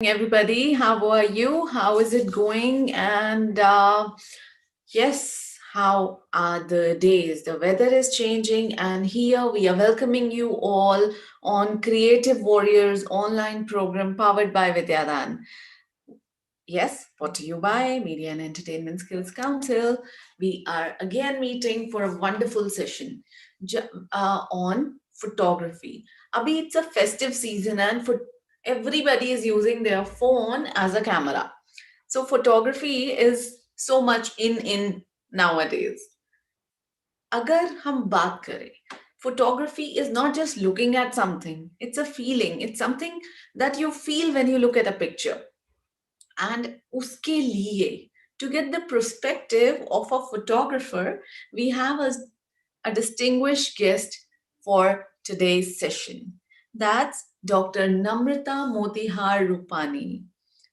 Everybody. How are you? How is it going? And yes, how are the days? The weather is changing, and here we are welcoming you all on Creative Warriors online program powered by Vidyadan. Yes, brought to you by Media and Entertainment Skills Council. We are again meeting for a wonderful session on photography. Abhi, it's a festive season, and for everybody is using their phone as a camera. So photography is so much in nowadays. अगर हम बात करें, photography is not just looking at something, it's a feeling, it's something that you feel when you look at a picture. And uske liye, to get the perspective of a photographer, we have a distinguished guest for today's session. That's Dr. Namrata Rupani,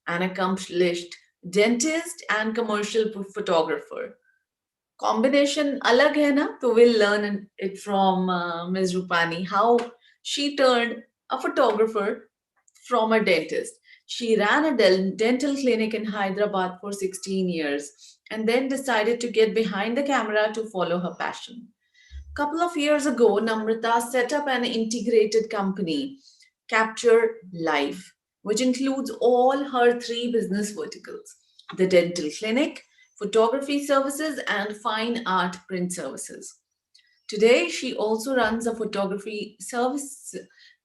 an accomplished dentist and commercial photographer. Combination alag hai na? So we'll learn it from Ms. Rupani how she turned a photographer from a dentist. She ran a dental clinic in Hyderabad for 16 years and then decided to get behind the camera to follow her passion. Couple of years ago, Namrata set up an integrated company, Capture Life, which includes all her three business verticals: the dental clinic, photography services, and fine art print services. Today, she also runs a photography service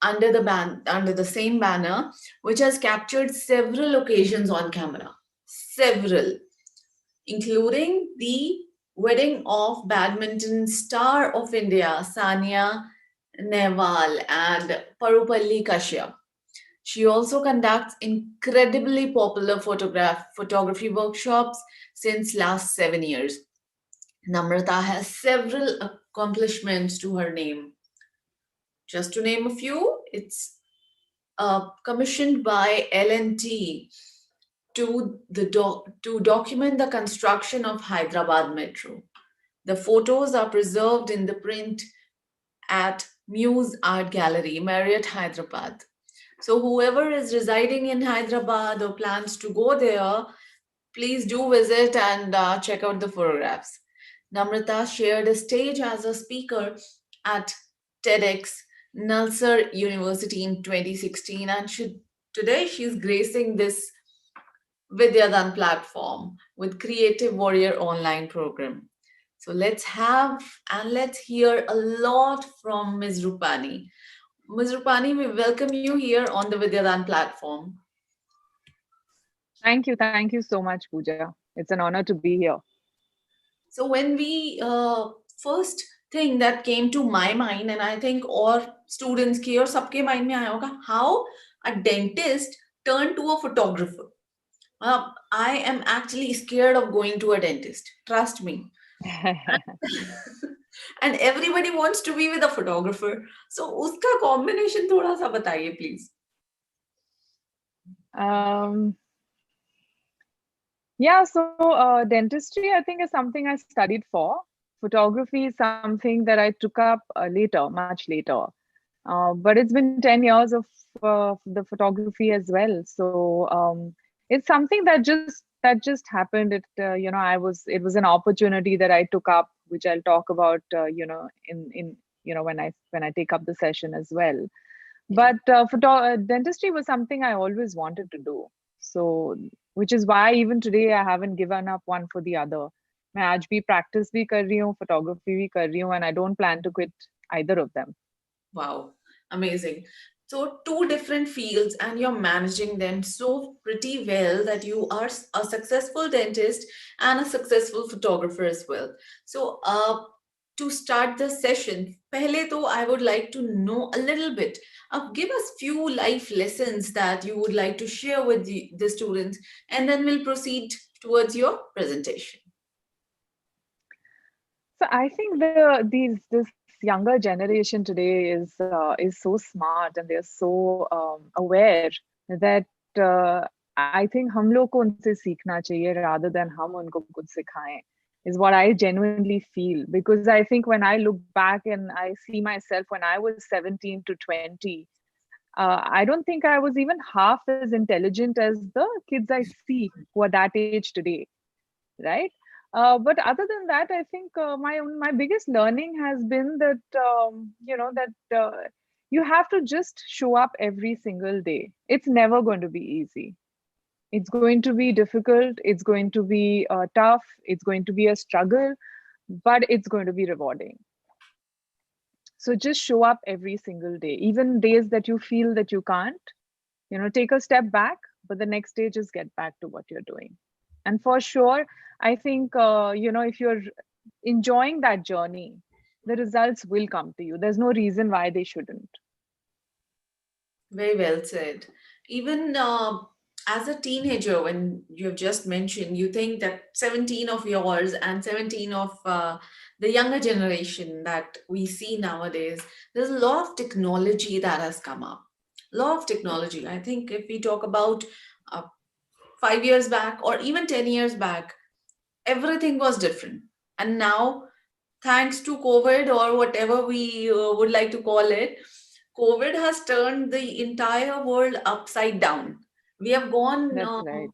under the same banner, which has captured several occasions on camera. Several, including the wedding of badminton star of India, Saina, Nehwal, and Parupalli Kashyap. She also conducts incredibly popular photography workshops since last 7 years. Namrata has several accomplishments to her name. Just to name a few, it's commissioned by L&T to document the construction of Hyderabad Metro. The photos are preserved in the print at Muse Art Gallery, Marriott, Hyderabad. So whoever is residing in Hyderabad or plans to go there, please do visit and check out the photographs. Namrata shared a stage as a speaker at TEDx Nalsar University in 2016, and today she's gracing this Vidyadan platform with Creative Warrior online program. So let's hear a lot from Ms. Rupani. Ms. Rupani, we welcome you here on the Vidyadan platform. Thank you so much, Pooja. It's an honor to be here. So when we first thing that came to my mind, and I think all students ki or sabke mind mein aaya hoga, how a dentist turned to a photographer. I am actually scared of going to a dentist. Trust me. And everybody wants to be with a photographer. So uska combination thoda sa bataiye, please. um, yeah, so dentistry, I think, is something I studied for. Photography is something that I took up later, much later. But it's been 10 years of the photography as well. So it's something that just happened. It was an opportunity that I took up, which I'll talk about, in when I take up the session as well. But dentistry was something I always wanted to do. So, which is why even today I haven't given up one for the other. मैं आज भी practice भी कर रही हूँ, photography भी कर रही हूँ, and I don't plan to quit either of them. Wow, amazing. So, two different fields, and you're managing them so pretty well that you are a successful dentist and a successful photographer as well. So, to start the session, pehle to I would like to know a little bit. Give us few life lessons that you would like to share with the students, and then we'll proceed towards your presentation. So I think this younger generation today is so smart, and they're so aware that I think हम लोग को उनसे सीखना चाहिए rather than हम उनको कुछ सिखाएं is what I genuinely feel, because I think when I look back and I see myself when I was 17 to 20, I don't think I was even half as intelligent as the kids I see who are that age today, right? But other than that, I think my biggest learning has been that you have to just show up every single day. It's never going to be easy. It's going to be difficult. It's going to be tough. It's going to be a struggle, but it's going to be rewarding. So just show up every single day, even days that you feel that you can't. Take a step back, but the next day just get back to what you're doing. And for sure, I think if you're enjoying that journey, the results will come to you. There's no reason why they shouldn't. Very well said. Even as a teenager, when you've just mentioned, you think that 17 of yours and 17 of the younger generation that we see nowadays, there's a lot of technology that has come up. A lot of technology. I think if we talk about uh, 5 years back or even 10 years back, everything was different. And now, thanks to COVID or whatever we would like to call it, COVID has turned the entire world upside down. We have gone That's right.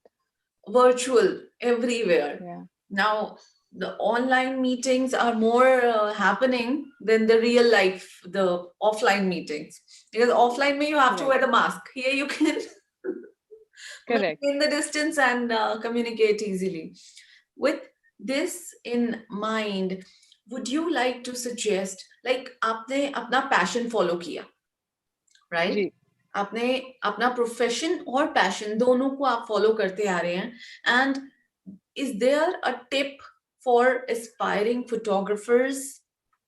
virtual everywhere. Yeah, Now, the online meetings are more happening than the real life, the offline meetings. Because offline, you have to right. wear the mask. Here, you can Correct. maintain the distance and communicate easily. With this in mind, would you like to suggest, like, आपने अपना passion follow किया, right? Ji. आपने अपना profession और passion दोनों को आप follow करते आ रहे हैं and is there a tip for aspiring photographers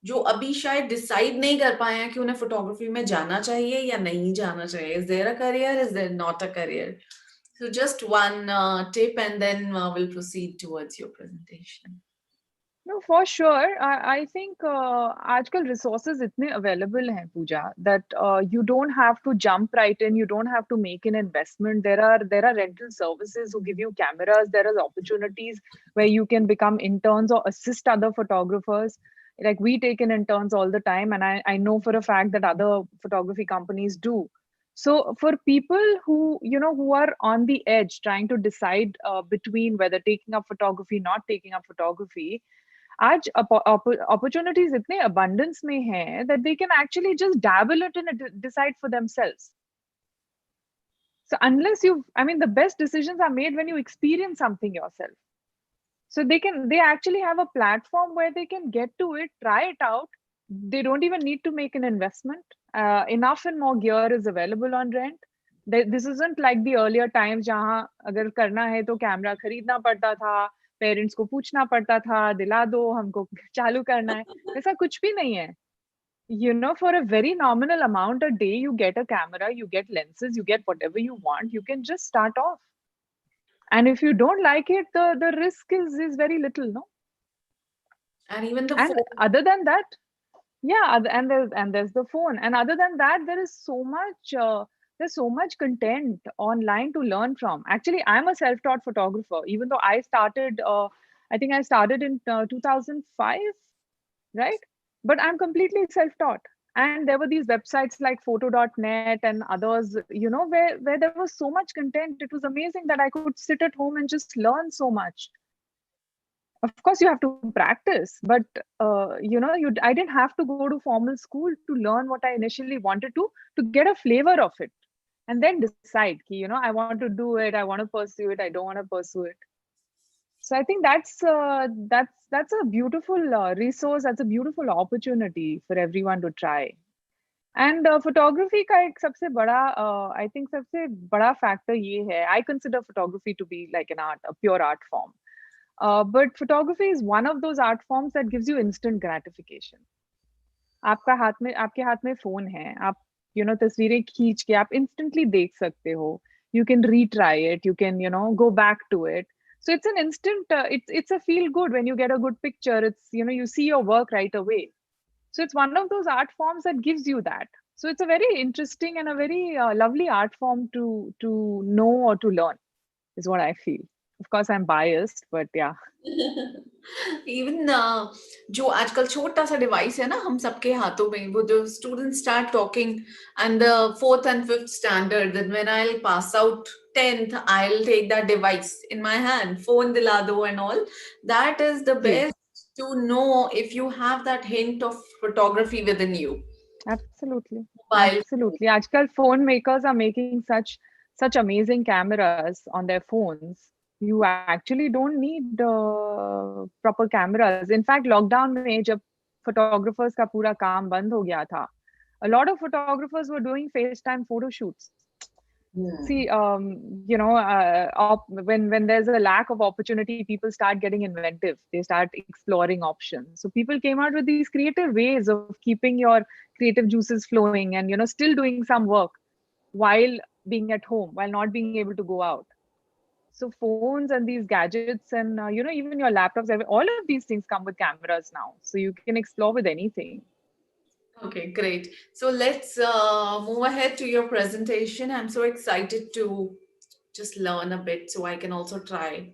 जो अभी शायद डिसाइड नहीं कर पाए हैं कि उन्हें फोटोग्राफी में जाना चाहिए या नहीं जाना चाहिए? Is there a career, is there not a career? So just one tip and then we'll proceed towards your presentation. No, for sure. I think आजकल resources इतने available हैं, Pooja, that you don't have to jump right in. You don't have to make an investment. There are rental services who give you cameras. There are opportunities where you can become interns or assist other photographers. Like we take in interns all the time, and I know for a fact that other photography companies do. So for people who are on the edge, trying to decide between whether taking up photography, not taking up photography, आज opportunities इतने abundance में हैं that they can actually just dabble it and decide for themselves. So unless the best decisions are made when you experience something yourself. So they actually have a platform where they can get to it, try it out. They don't even need to make an investment. Enough and more gear is available on rent. This isn't like the earlier times जहाँ अगर करना है तो camera खरीदना पड़ता था, parents को पूछना पड़ता था, दिला दो हमको चालू करना है. ऐसा कुछ भी नहीं है. For a very nominal amount a day, you get a camera, you get lenses, you get whatever you want. You can just start off. And if you don't like it, the risk is very little, no? And even the And phone. other than that, yeah, and there's the phone. And other than that, there's so much content online to learn from. Actually, I'm a self-taught photographer, even though I think I started in 2005, right? But I'm completely self-taught. And there were these websites like photo.net and others, where there was so much content. It was amazing that I could sit at home and just learn so much. Of course, you have to practice, but I didn't have to go to formal school to learn what I initially wanted to get a flavor of it, and then decide, I want to do it, I want to pursue it, I don't want to pursue it. So I think that's a beautiful resource. That's a beautiful opportunity for everyone to try. And photography का एक सबसे बड़ा I think सबसे बड़ा factor ये है. I consider photography to be like an art, a pure art form. But photography is one of those art forms that gives you instant gratification. आपके हाथ में फोन है, आप तस्वीरें खींच के आप instantly देख सकते हो. You can retry it, you can go back to it. So it's an instant it's a feel good when you get a good picture. It's you see your work right away. So it's one of those art forms that gives you that. So it's a very interesting and a very lovely art form to know or to learn, is what I feel. Of course, I'm biased, but yeah. Even जो आजकल छोटा सा device है ना हम सबके हाथों में, वो जो student start talking and the fourth and fifth standard, then when I will pass out 10th I'll take that device in my hand, phone dila do and all. That is the ji, best to know if you have that hint of photography within you. absolutely. Mobile phone. Absolutely. Aajkal phone makers are making such amazing cameras on their phones. You actually don't need proper cameras. In fact, lockdown में जब photographers का पूरा काम बंद हो गया था, a lot of photographers were doing FaceTime photo shoots. Hmm. See, when there's a lack of opportunity, people start getting inventive. They start exploring options. So people came out with these creative ways of keeping your creative juices flowing, and still doing some work while being at home, while not being able to go out. So phones and these gadgets, and even your laptops, all of these things come with cameras now. So you can explore with anything. Okay, great. So let's move ahead to your presentation. I'm so excited to just learn a bit so I can also try.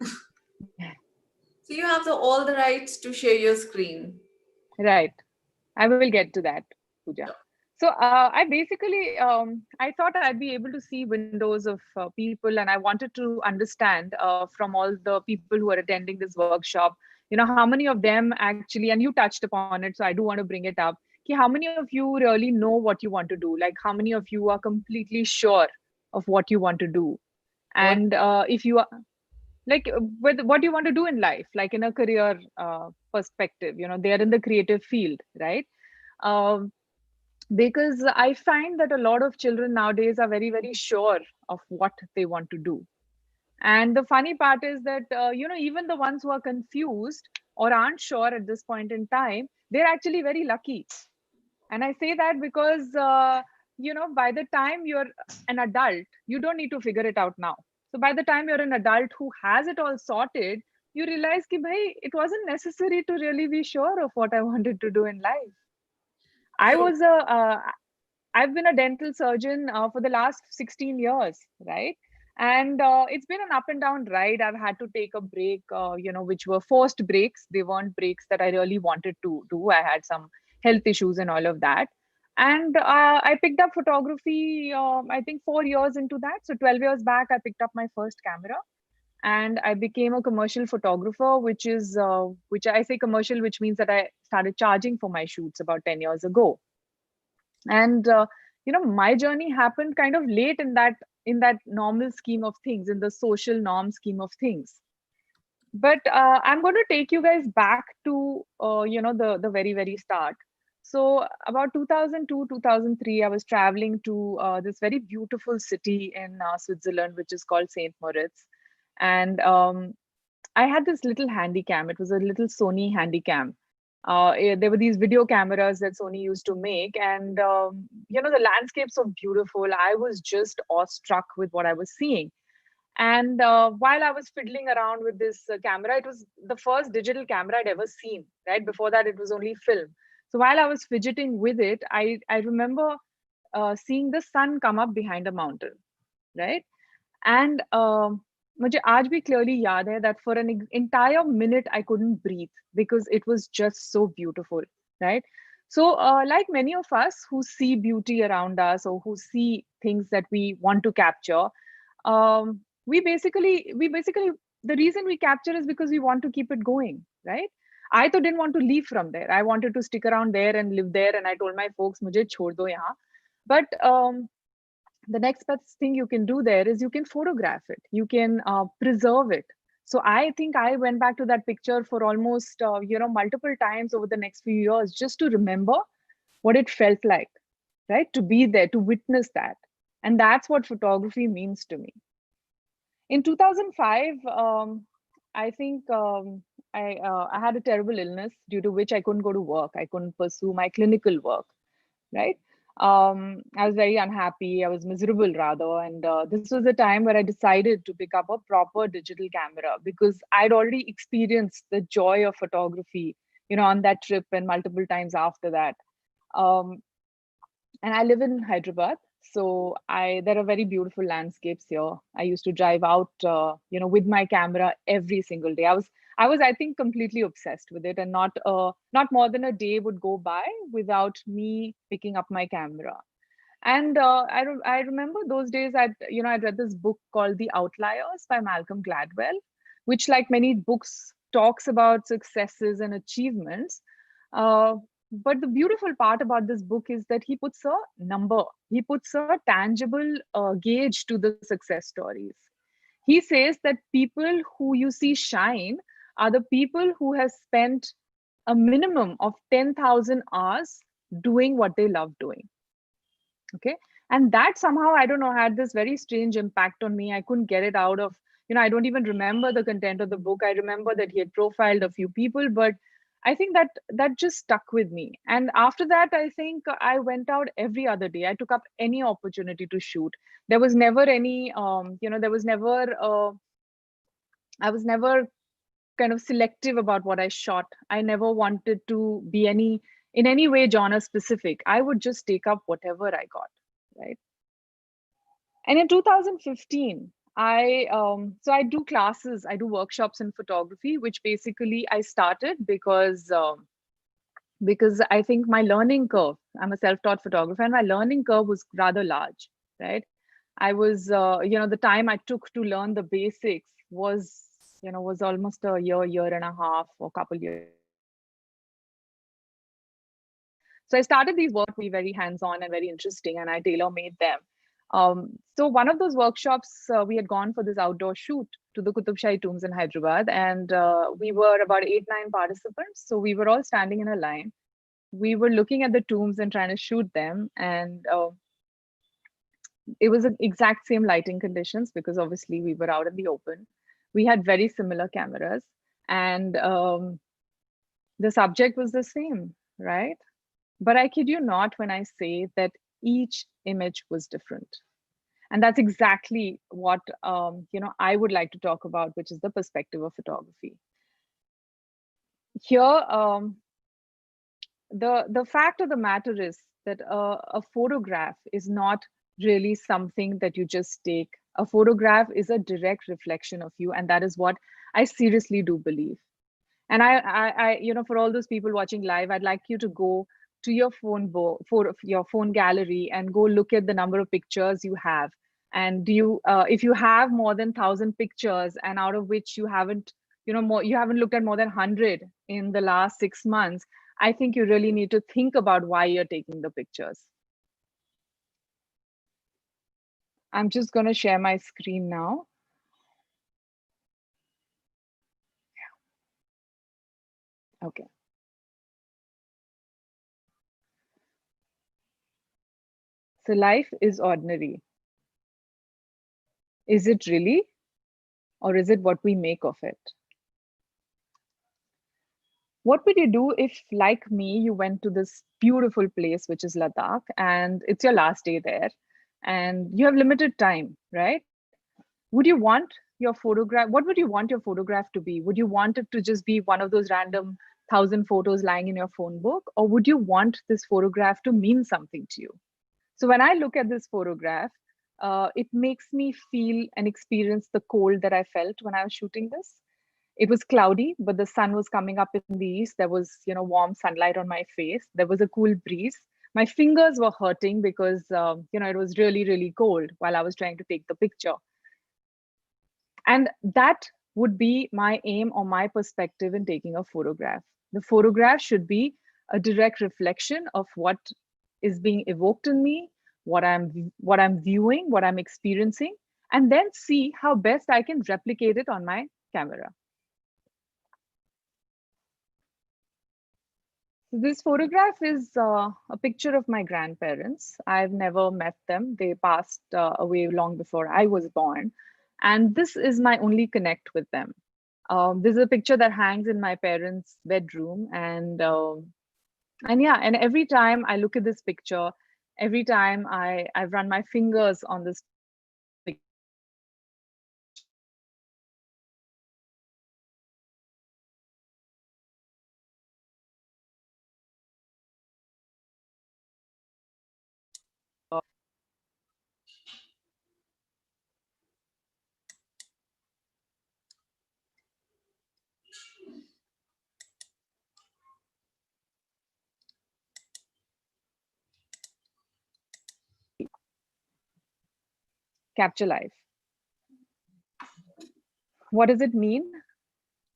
So you have all the rights to share your screen. Right. I will get to that, Pooja. So I basically I thought I'd be able to see windows of people, and I wanted to understand from all the people who are attending this workshop, how many of them actually, and you touched upon it, so I do want to bring it up. How many of you really know what you want to do? Like, how many of you are completely sure of what you want to do? What? And if you are like with what you want to do in life, like in a career perspective, they are in the creative field, right? Um, because I find that a lot of children nowadays are very, very sure of what they want to do. And the funny part is that, even the ones who are confused or aren't sure at this point in time, they're actually very lucky. And I say that because, by the time you're an adult, you don't need to figure it out now. So by the time you're an adult who has it all sorted, you realize that it wasn't necessary to really be sure of what I wanted to do in life. I True. was I've been a dental surgeon for the last 16 years, right? And it's been an up and down ride. I've had to take a break, which were forced breaks. They weren't breaks that I really wanted to do. I had some health issues and all of that. And I picked up photography, I think 4 years into that. So 12 years back, I picked up my first camera and I became a commercial photographer, which I say commercial, which means that I started charging for my shoots about 10 years ago. And my journey happened kind of late in that normal scheme of things, in the social norm scheme of things. But I'm going to take you guys back to the very, very start. So about 2002 2003, I was traveling to this very beautiful city in Switzerland, which is called St. Moritz. And I had this little handycam. It was a little Sony handycam. There were these video cameras that Sony used to make, and the landscapes were beautiful. I was just awestruck with what I was seeing. And while I was fiddling around with this camera, it was the first digital camera I'd ever seen. Right before that, it was only film. So while I was fidgeting with it, I remember seeing the sun come up behind a mountain, right? And मुझे आज भी clearly याद है that for an entire minute I couldn't breathe because it was just so beautiful, right? So, like many of us who see beauty around us or who see things that we want to capture, we basically the reason we capture is because we want to keep it going, right? I तो didn't want to leave from there. I wanted to stick around there and live there, and I told my folks, मुझे छोड़ दो यहाँ. But the next best thing you can do there is you can photograph it, you can preserve it. So I think I went back to that picture for almost multiple times over the next few years just to remember what it felt like, right, to be there, to witness that. And that's what photography means to me. In 2005, I think I had a terrible illness due to which I couldn't go to work, I couldn't pursue my clinical work, right? I was very unhappy. I was miserable rather. And this was the time where I decided to pick up a proper digital camera because I'd already experienced the joy of photography, on that trip and multiple times after that. Um, and I live in Hyderabad. So there are very beautiful landscapes here. I used to drive out, with my camera every single day. I think, completely obsessed with it, and not more than a day would go by without me picking up my camera. And I remember those days. I'd read this book called The Outliers by Malcolm Gladwell, which, like many books, talks about successes and achievements. Uh, but the beautiful part about this book is that he puts a number, he puts a tangible gauge to the success stories. He says that people who you see shine are the people who have spent a minimum of 10,000 hours doing what they love doing. Okay. And that somehow, I don't know, had this very strange impact on me. I couldn't get it out of, I don't even remember the content of the book. I remember that he had profiled a few people, but I think that just stuck with me. And after that, I think I went out every other day. I took up any opportunity to shoot. There was never any, there was never, I was never kind of selective about what I shot. I never wanted to be in any way genre specific. I would just take up whatever I got, right? And in 2015, I do classes, I do workshops in photography, which basically I started because I think my learning curve. I'm a self-taught photographer, and my learning curve was rather large, right? I was, the time I took to learn the basics was almost a year and a half, or couple years. So I started these work be very hands-on and very interesting, and I tailor-made them. So one of those workshops, we had gone for this outdoor shoot to the Qutub Shahi tombs in Hyderabad, and we were about 8, 9 participants. So we were all standing in a line. We were looking at the tombs and trying to shoot them, and it was the exact same lighting conditions because obviously we were out in the open. We had very similar cameras, and the subject was the same, right? But I kid you not when I say that each image was different. And that's exactly what I would like to talk about, which is the perspective of photography. Here, the fact of the matter is that a photograph is not really something that you just take. A photograph is a direct reflection of you, and that is what I seriously do believe. And for all those people watching live, I'd like you to go to your for your phone gallery and go look at the number of pictures you have. And if you have more than 1,000 pictures, and out of which you haven't, you haven't looked at more than 100 in the last 6 months, I think you really need to think about why you're taking the pictures. I'm just going to share my screen now. Okay. So life is ordinary. Is it really? Or is it what we make of it? What would you do if, like me, you went to this beautiful place, which is Ladakh, and it's your last day there, and you have limited time, right? Would you want your photograph? What would you want your photograph to be? Would you want it to just be one of those random 1,000 photos lying in your phone book? Or would you want this photograph to mean something to you? So when I look at this photograph, it makes me feel and experience the cold that I felt when I was shooting this. It was cloudy, but the sun was coming up in the east. There was, warm sunlight on my face. There was a cool breeze. My fingers were hurting because, it was really, really cold while I was trying to take the picture. And that would be my aim or my perspective in taking a photograph. The photograph should be a direct reflection of what is being evoked in me, what I'm viewing, what I'm experiencing, and then see how best I can replicate it on my camera. This photograph is a picture of my grandparents. I've never met them. They passed away long before I was born. And this is my only connect with them. This is a picture that hangs in my parents' bedroom. And yeah, and every time I look at this picture, every time I run my fingers on this Capture life. What does it mean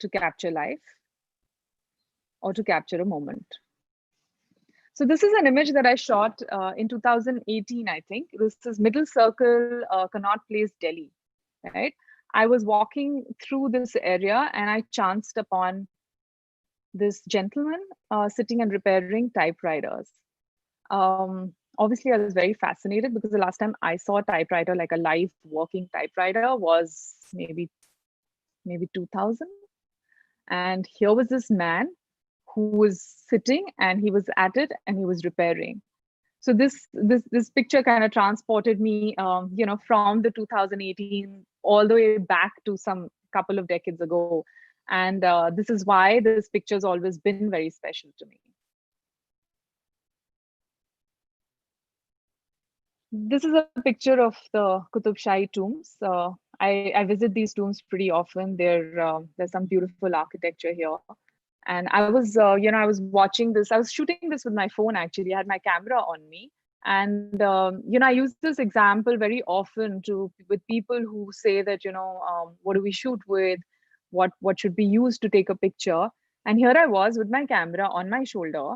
to capture life or to capture a moment? So this is an image that I shot in 2018, I think. This is Middle Circle, Connaught Place, Delhi, right? I was walking through this area and I chanced upon this gentleman sitting and repairing typewriters. Obviously, I was very fascinated because the last time I saw a typewriter, like a live working typewriter, was maybe 2000. And here was this man who was sitting and he was at it and he was repairing. So this picture kind of transported me, from the 2018 all the way back to some couple of decades ago. And this is why this picture's always been very special to me. This is a picture of the Qutub Shahi tombs. I visit these tombs pretty often. There's some beautiful architecture here. And I was watching this. I was shooting this with my phone, actually. I had my camera on me. And, I use this example very often with people who say that, what do we shoot with? What should be used to take a picture? And here I was with my camera on my shoulder.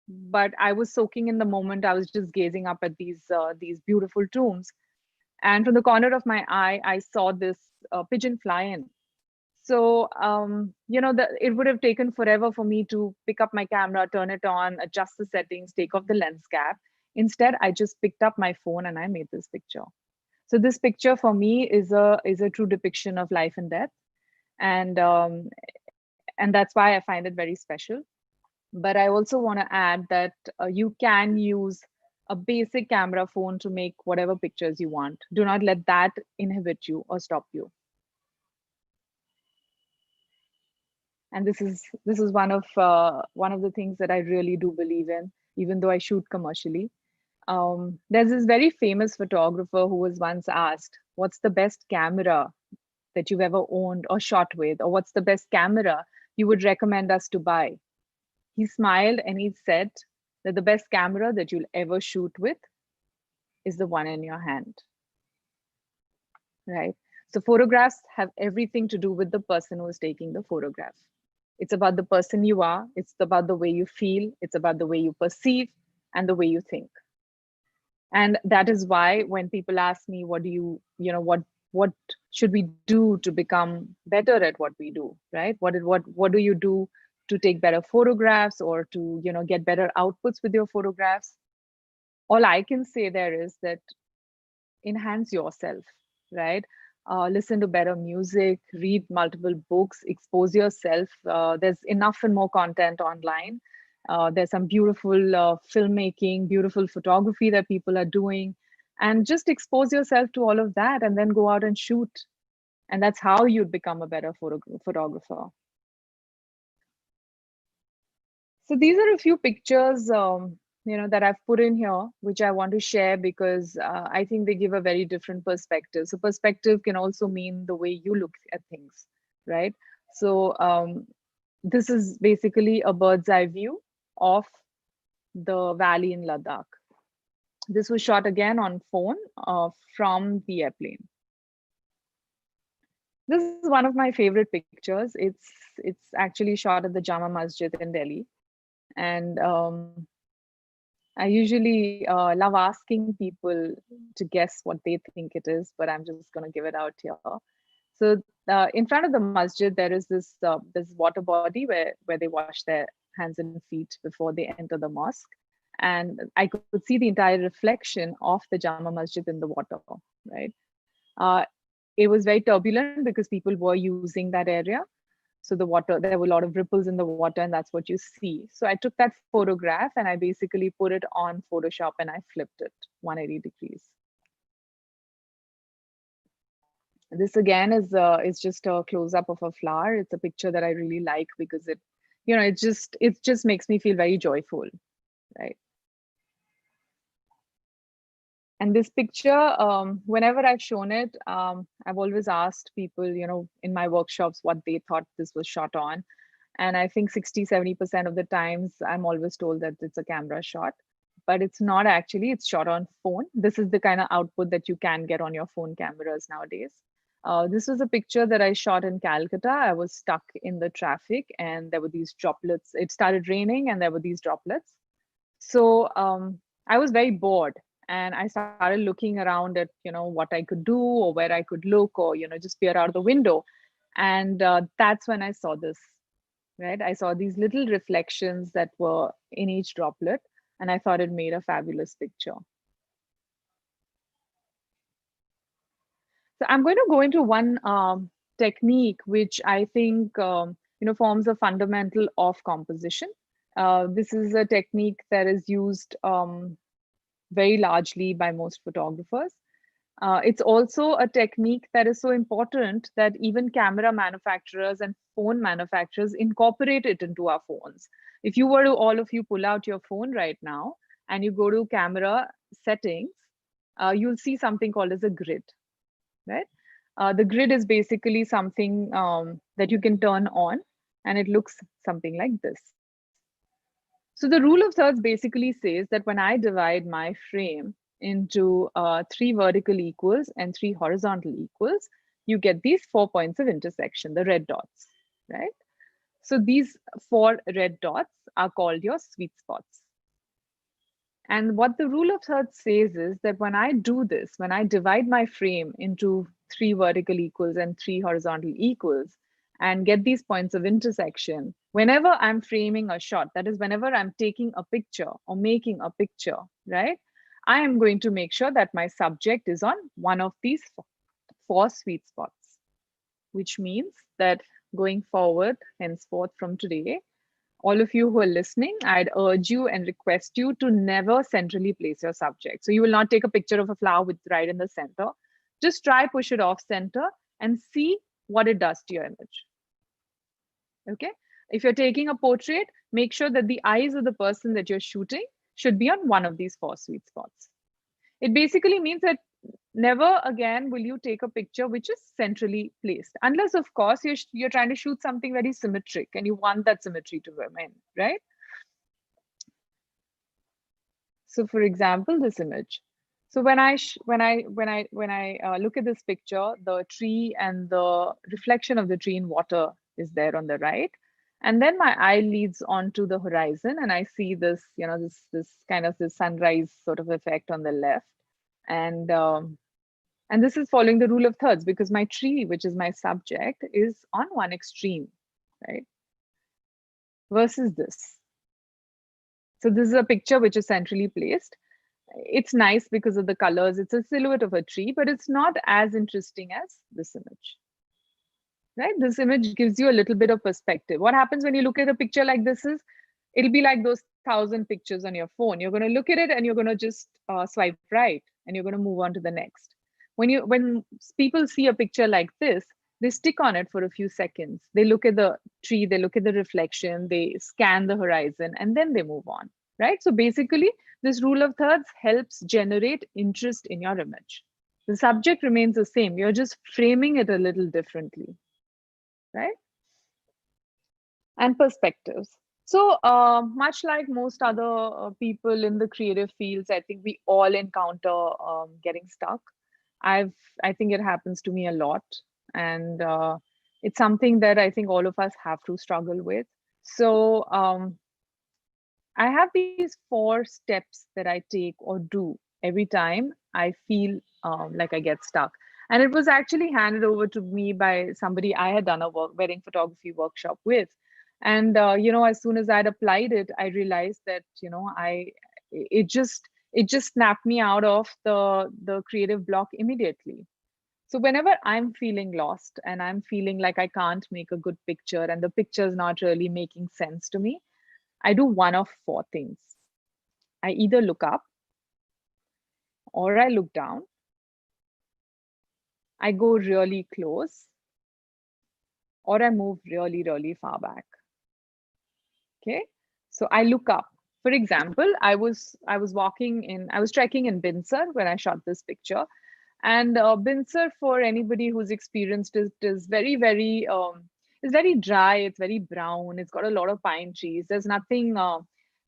But I was soaking in the moment. I was just gazing up at these beautiful tombs. And from the corner of my eye, I saw this pigeon fly in. So, it would have taken forever for me to pick up my camera, turn it on, adjust the settings, take off the lens cap. Instead, I just picked up my phone and I made this picture. So this picture for me is a true depiction of life and death, and that's why I find it very special. But I also want to add that you can use a basic camera phone to make whatever pictures you want. Do not let that inhibit you or stop you. And this is one of the things that I really do believe in, even though I shoot commercially. There's this very famous photographer who was once asked, "What's the best camera that you've ever owned or shot with, or what's the best camera you would recommend us to buy?" He smiled and he said that the best camera that you'll ever shoot with is the one in your hand, right? So photographs have everything to do with the person who is taking the photograph. It's about the person you are, it's about the way you feel, it's about the way you perceive and the way you think. And that is why when people ask me, what should we do to become better at what we do, right? What do you do to take better photographs or to get better outputs with your photographs? All I can say there is that enhance yourself, right? Listen to better music, read multiple books, expose yourself. There's enough and more content online. There's some beautiful filmmaking, beautiful photography that people are doing, and just expose yourself to all of that and then go out and shoot. And that's how you'd become a better photographer. So these are a few pictures that I've put in here, which I want to share because I think they give a very different perspective. So perspective can also mean the way you look at things, right? So this is basically a bird's eye view of the valley in Ladakh. This was shot again on phone from the airplane. This is one of my favorite pictures. It's actually shot at the Jama Masjid in Delhi. And I usually love asking people to guess what they think it is, but I'm just going to give it out here. So in front of the masjid, there is this water body where they wash their hands and feet before they enter the mosque. And I could see the entire reflection of the Jama Masjid in the water, right? It was very turbulent because people were using that area. So the water, there were a lot of ripples in the water, and that's what you see. So I took that photograph and I basically put it on Photoshop and I flipped it 180 degrees. This again is just a close-up of a flower. It's a picture that I really like because it just makes me feel very joyful, right? And this picture, whenever I've shown it, I've always asked people, in my workshops what they thought this was shot on. And I think 60-70% of the times I'm always told that it's a camera shot. but it's not actually, it's shot on phone. This is the kind of output that you can get on your phone cameras nowadays. This was a picture that I shot in Calcutta. I was stuck in the traffic and there were these droplets. It started raining and there were these droplets. So I was very bored and I started looking around at, what I could do or where I could look or, just peer out the window. And that's when I saw this, right? I saw these little reflections that were in each droplet and I thought it made a fabulous picture. So I'm going to go into one technique, which I think, forms a fundamental of composition. This is a technique that is used very largely by most photographers. It's also a technique that is so important that even camera manufacturers and phone manufacturers incorporate it into our phones. If you were to, all of you, pull out your phone right now and you go to camera settings, you'll see something called as a grid, right? The grid is basically something that you can turn on and it looks something like this. So the rule of thirds basically says that when I divide my frame into 3 vertical equals and 3 horizontal equals, you get these 4 points of intersection, the red dots, right? So these 4 red dots are called your sweet spots. And what the rule of thirds says is that when I do this, when I divide my frame into 3 vertical equals and 3 horizontal equals and get these points of intersection, whenever I'm framing a shot, that is, whenever I'm taking a picture or making a picture, right, I am going to make sure that my subject is on one of these 4 sweet spots, which means that going forward, henceforth from today, all of you who are listening, I'd urge you and request you to never centrally place your subject. So you will not take a picture of a flower with right in the center. Just try push it off center and see what it does to your image. Okay. If you're taking a portrait, make sure that the eyes of the person that you're shooting should be on one of these 4 sweet spots. It basically means that never again will you take a picture which is centrally placed, unless of course you're trying to shoot something very symmetric and you want that symmetry to remain, right? So for example, this image. So when I look at this picture, the tree and the reflection of the tree in water is there on the right, and then my eye leads onto the horizon and I see this, this kind of this sunrise sort of effect on the left. And this is following the rule of thirds because my tree, which is my subject, is on one extreme, right? Versus this. So this is a picture which is centrally placed. It's nice because of the colors. It's a silhouette of a tree, but it's not as interesting as this image, right? This image gives you a little bit of perspective. What happens when you look at a picture like this is, it'll be like those 1,000 pictures on your phone. You're going to look at it and you're going to just swipe right and you're going to move on to the next. When people see a picture like this, they stick on it for a few seconds. They look at the tree, they look at the reflection, they scan the horizon, and then they move on, right? So basically, this rule of thirds helps generate interest in your image. The subject remains the same. You're just framing it a little differently, right? And perspectives. So much like most other people in the creative fields, I think we all encounter getting stuck. I think it happens to me a lot, and it's something that I think all of us have to struggle with. So I have these 4 steps that I take or do every time I feel like I get stuck. And it was actually handed over to me by somebody I had done a wedding photography workshop with. And as soon as I'd applied it, I realized that it just snapped me out of the creative block immediately. So whenever I'm feeling lost and I'm feeling like I can't make a good picture and the picture is not really making sense to me, I do one of 4 things. I either look up, or I look down, I go really close, or I move really, really far back. Okay, so I look up. For example, I was trekking in Binsar when I shot this picture. And Binsar, for anybody who's experienced it, is very, it's very dry. It's very brown. It's got a lot of pine trees. There's nothing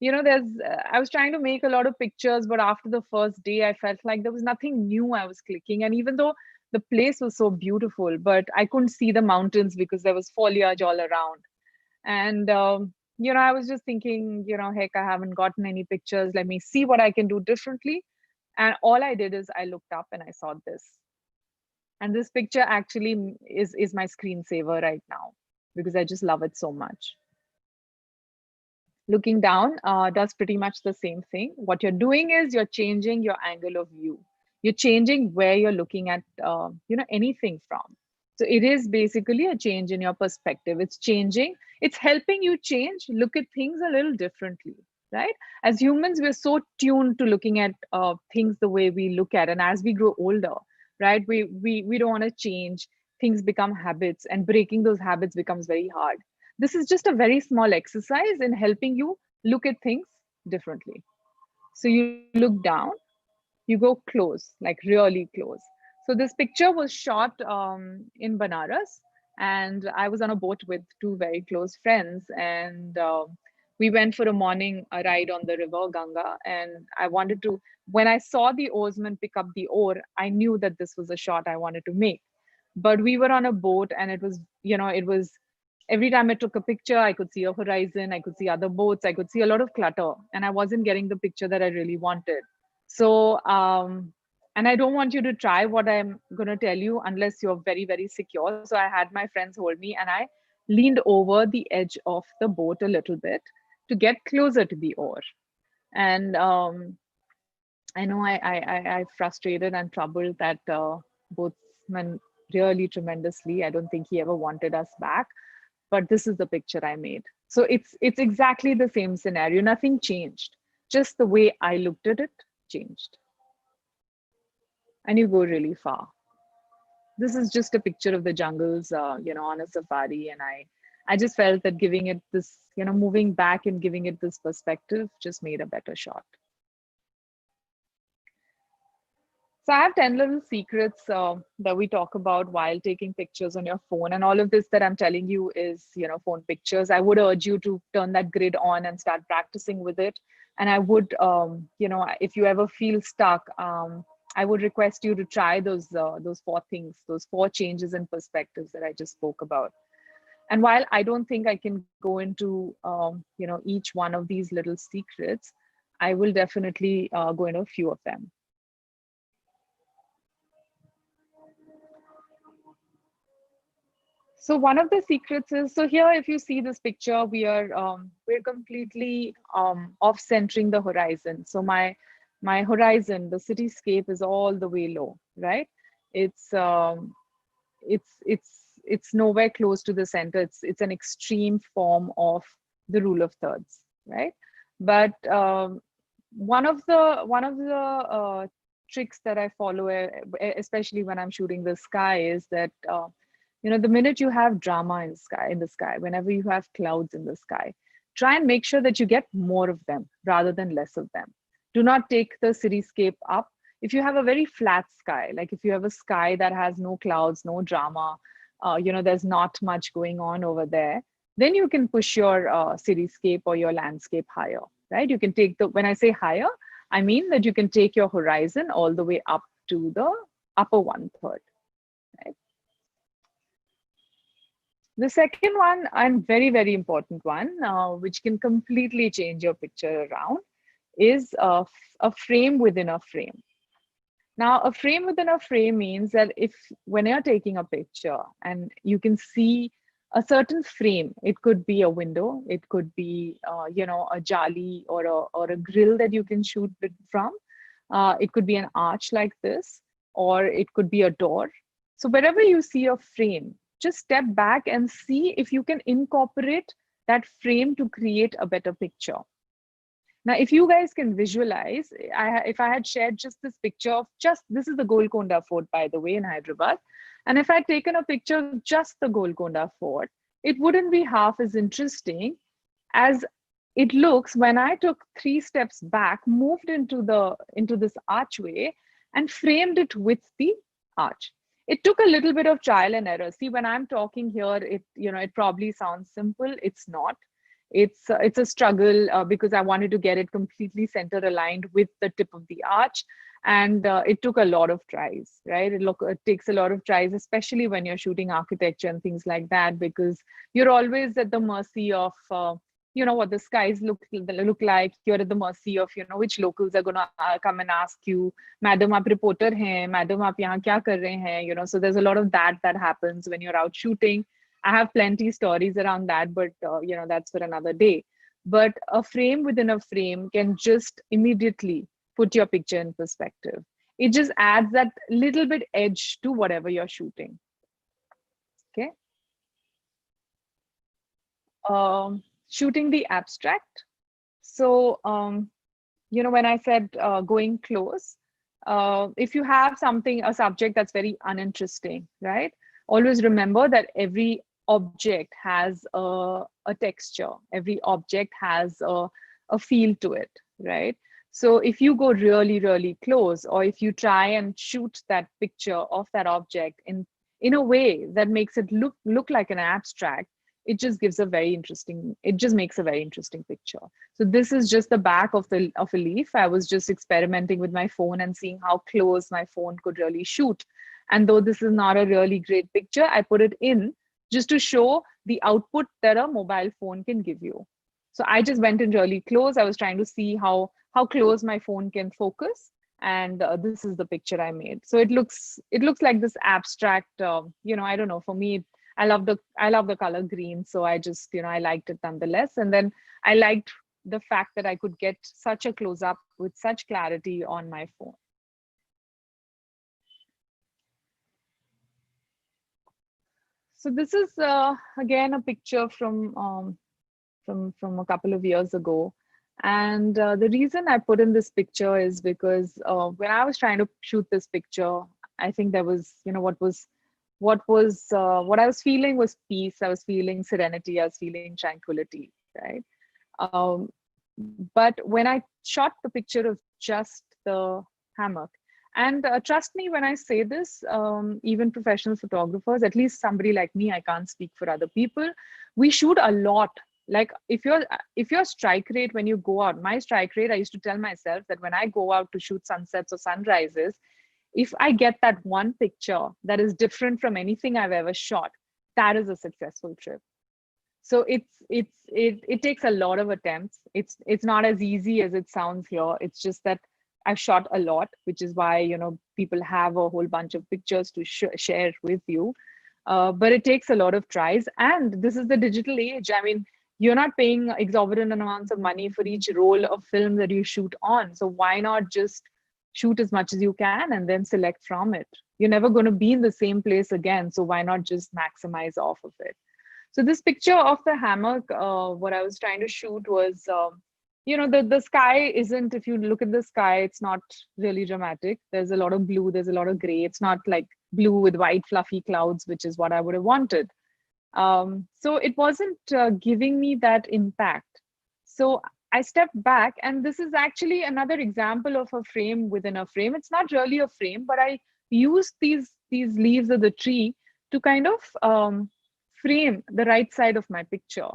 there's I was trying to make a lot of pictures, but after the first day I felt like there was nothing new I was clicking. And even though the place was so beautiful, but I couldn't see the mountains because there was foliage all around. And I was just thinking, heck, I haven't gotten any pictures, let me see what I can do differently. And all I did is I looked up and I saw this. And this picture actually is my screensaver right now because I just love it so much. Looking down does pretty much the same thing. What you're doing is you're changing your angle of view. You're changing where you're looking at, anything from. So it is basically a change in your perspective. It's changing. It's helping you change, look at things a little differently, right? As humans, we're so tuned to looking at things the way we look at, and as we grow older, right, we don't want to change. Things become habits, and breaking those habits becomes very hard. This is just a very small exercise in helping you look at things differently. So you look down, you go close, like really close. So this picture was shot in Banaras, and I was on a boat with two very close friends, and we went for a morning ride on the river Ganga. And I wanted to, when I saw the oarsman pick up the oar, I knew that this was a shot I wanted to make. But we were on a boat, and it was every time I took a picture, I could see a horizon, I could see other boats, I could see a lot of clutter, and I wasn't getting the picture that I really wanted. So, and I don't want you to try what I'm going to tell you unless you're very, very secure. So I had my friends hold me, and I leaned over the edge of the boat a little bit to get closer to the oar. And I know I frustrated and troubled that boatsman really tremendously. I don't think he ever wanted us back, but this is the picture I made. So it's exactly the same scenario. Nothing changed. Just the way I looked at it changed. And you go really far. This is just a picture of the jungles, on a safari. And I just felt that giving it this, moving back and giving it this perspective just made a better shot. So I have 10 little secrets that we talk about while taking pictures on your phone. And all of this that I'm telling you is, phone pictures. I would urge you to turn that grid on and start practicing with it. And I would, if you ever feel stuck, I would request you to try those four things, those four changes in perspectives that I just spoke about. And while I don't think I can go into, each one of these little secrets, I will definitely go into a few of them. So one of the secrets is, so here, if you see this picture, we're completely off centering the horizon. So my horizon, the cityscape, is all the way low, right? It's it's nowhere close to the center. It's an extreme form of the rule of thirds, right? But one of the tricks that I follow, especially when I'm shooting the sky, is that the minute you have drama in the sky, whenever you have clouds in the sky, try and make sure that you get more of them rather than less of them. Do not take the cityscape up. If you have a very flat sky, like if you have a sky that has no clouds, no drama, there's not much going on over there, then you can push your cityscape or your landscape higher, right? You can take when I say higher, I mean that you can take your horizon all the way up to the upper 1/3, right? The second one, and very, very important one, which can completely change your picture around, is a frame within a frame. Now, a frame within a frame means that when you're taking a picture and you can see a certain frame, it could be a window, it could be, a jali or a grill that you can shoot it from. It could be an arch like this, or it could be a door. So wherever you see a frame, just step back and see if you can incorporate that frame to create a better picture. Now, if you guys can visualize, if I had shared just this picture of this is the Golconda Fort, by the way, in Hyderabad. And if I'd taken a picture of just the Golconda Fort, it wouldn't be half as interesting as it looks when I took 3 steps back, moved into this archway and framed it with the arch. It took a little bit of trial and error. See, when I'm talking here, it probably sounds simple. It's not. It's a struggle because I wanted to get it completely center aligned with the tip of the arch, and it took a lot of tries, right? It takes a lot of tries, especially when you're shooting architecture and things like that, because you're always at the mercy of what the skies look like. You're at the mercy of which locals are going to come and ask you, madam aap reporter hain, madam aap yahan kya kar rahe hain, so there's a lot of that happens when you're out shooting. I have plenty stories around that, but that's for another day. But a frame within a frame can just immediately put your picture in perspective. It just adds that little bit edge to whatever you're shooting. Okay. Shooting the abstract. So, when I said going close, if you have a subject that's very uninteresting, right? Always remember that every object has a texture, every object has a feel to it, right? So if you go really, really close, or if you try and shoot that picture of that object in a way that makes it look like an abstract, it just makes a very interesting picture. So this is just the back of a leaf. I was just experimenting with my phone and seeing how close my phone could really shoot. And though this is not a really great picture, I put it in just to show the output that a mobile phone can give you. So I just went in really close. I was trying to see how close my phone can focus, and this is the picture I made. So it looks like this abstract. I don't know. For me, I love the color green, so I just I liked it nonetheless. And then I liked the fact that I could get such a close up with such clarity on my phone. So this is again a picture from a couple of years ago, and the reason I put in this picture is because when I was trying to shoot this picture, I think there was what I was feeling was peace. I was feeling serenity. I was feeling tranquility, right? Um, but when I shot the picture of just the hammock, and trust me when I say this, even professional photographers, at least somebody like me, I can't speak for other people, we shoot a lot. Like if your strike rate when you go out, my strike rate, I used to tell myself that when I go out to shoot sunsets or sunrises, if I get that one picture that is different from anything I've ever shot, that is a successful trip. So it takes a lot of attempts. It's not as easy as it sounds here. It's just that I've shot a lot, which is why people have a whole bunch of pictures to share with you. But it takes a lot of tries, and this is the digital age. I mean, you're not paying exorbitant amounts of money for each roll of film that you shoot on. So why not just shoot as much as you can and then select from it? You're never going to be in the same place again. So why not just maximize off of it? So this picture of the hammock, what I was trying to shoot was, the sky isn't, if you look at the sky, it's not really dramatic. There's a lot of blue, there's a lot of gray. It's not like blue with white fluffy clouds, which is what I would have wanted. So it wasn't giving me that impact. So I stepped back, and this is actually another example of a frame within a frame. It's not really a frame, but I used these leaves of the tree to kind of frame the right side of my picture.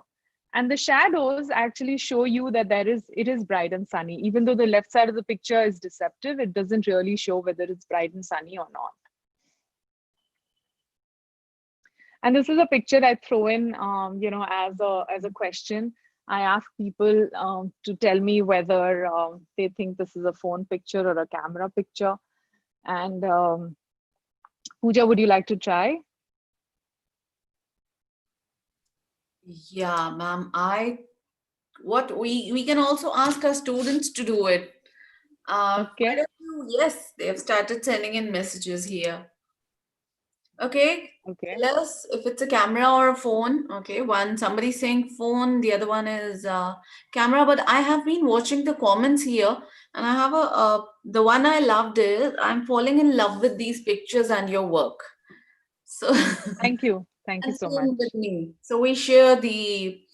And the shadows actually show you that it is bright and sunny. Even though the left side of the picture is deceptive, it doesn't really show whether it's bright and sunny or not. And this is a picture I throw in, as a question. I ask people to tell me whether they think this is a phone picture or a camera picture. And Pooja, would you like to try? Yeah, ma'am. We can also ask our students to do it. Quite Okay. a few, yes, they have started sending in messages here. Okay, Okay. tell us if it's a camera or a phone. Okay, somebody's saying phone, the other one is camera. But I have been watching the comments here, and I have the one I loved is I'm falling in love with these pictures and your work. So Thank you. Thank you and so same with much. me. So we share we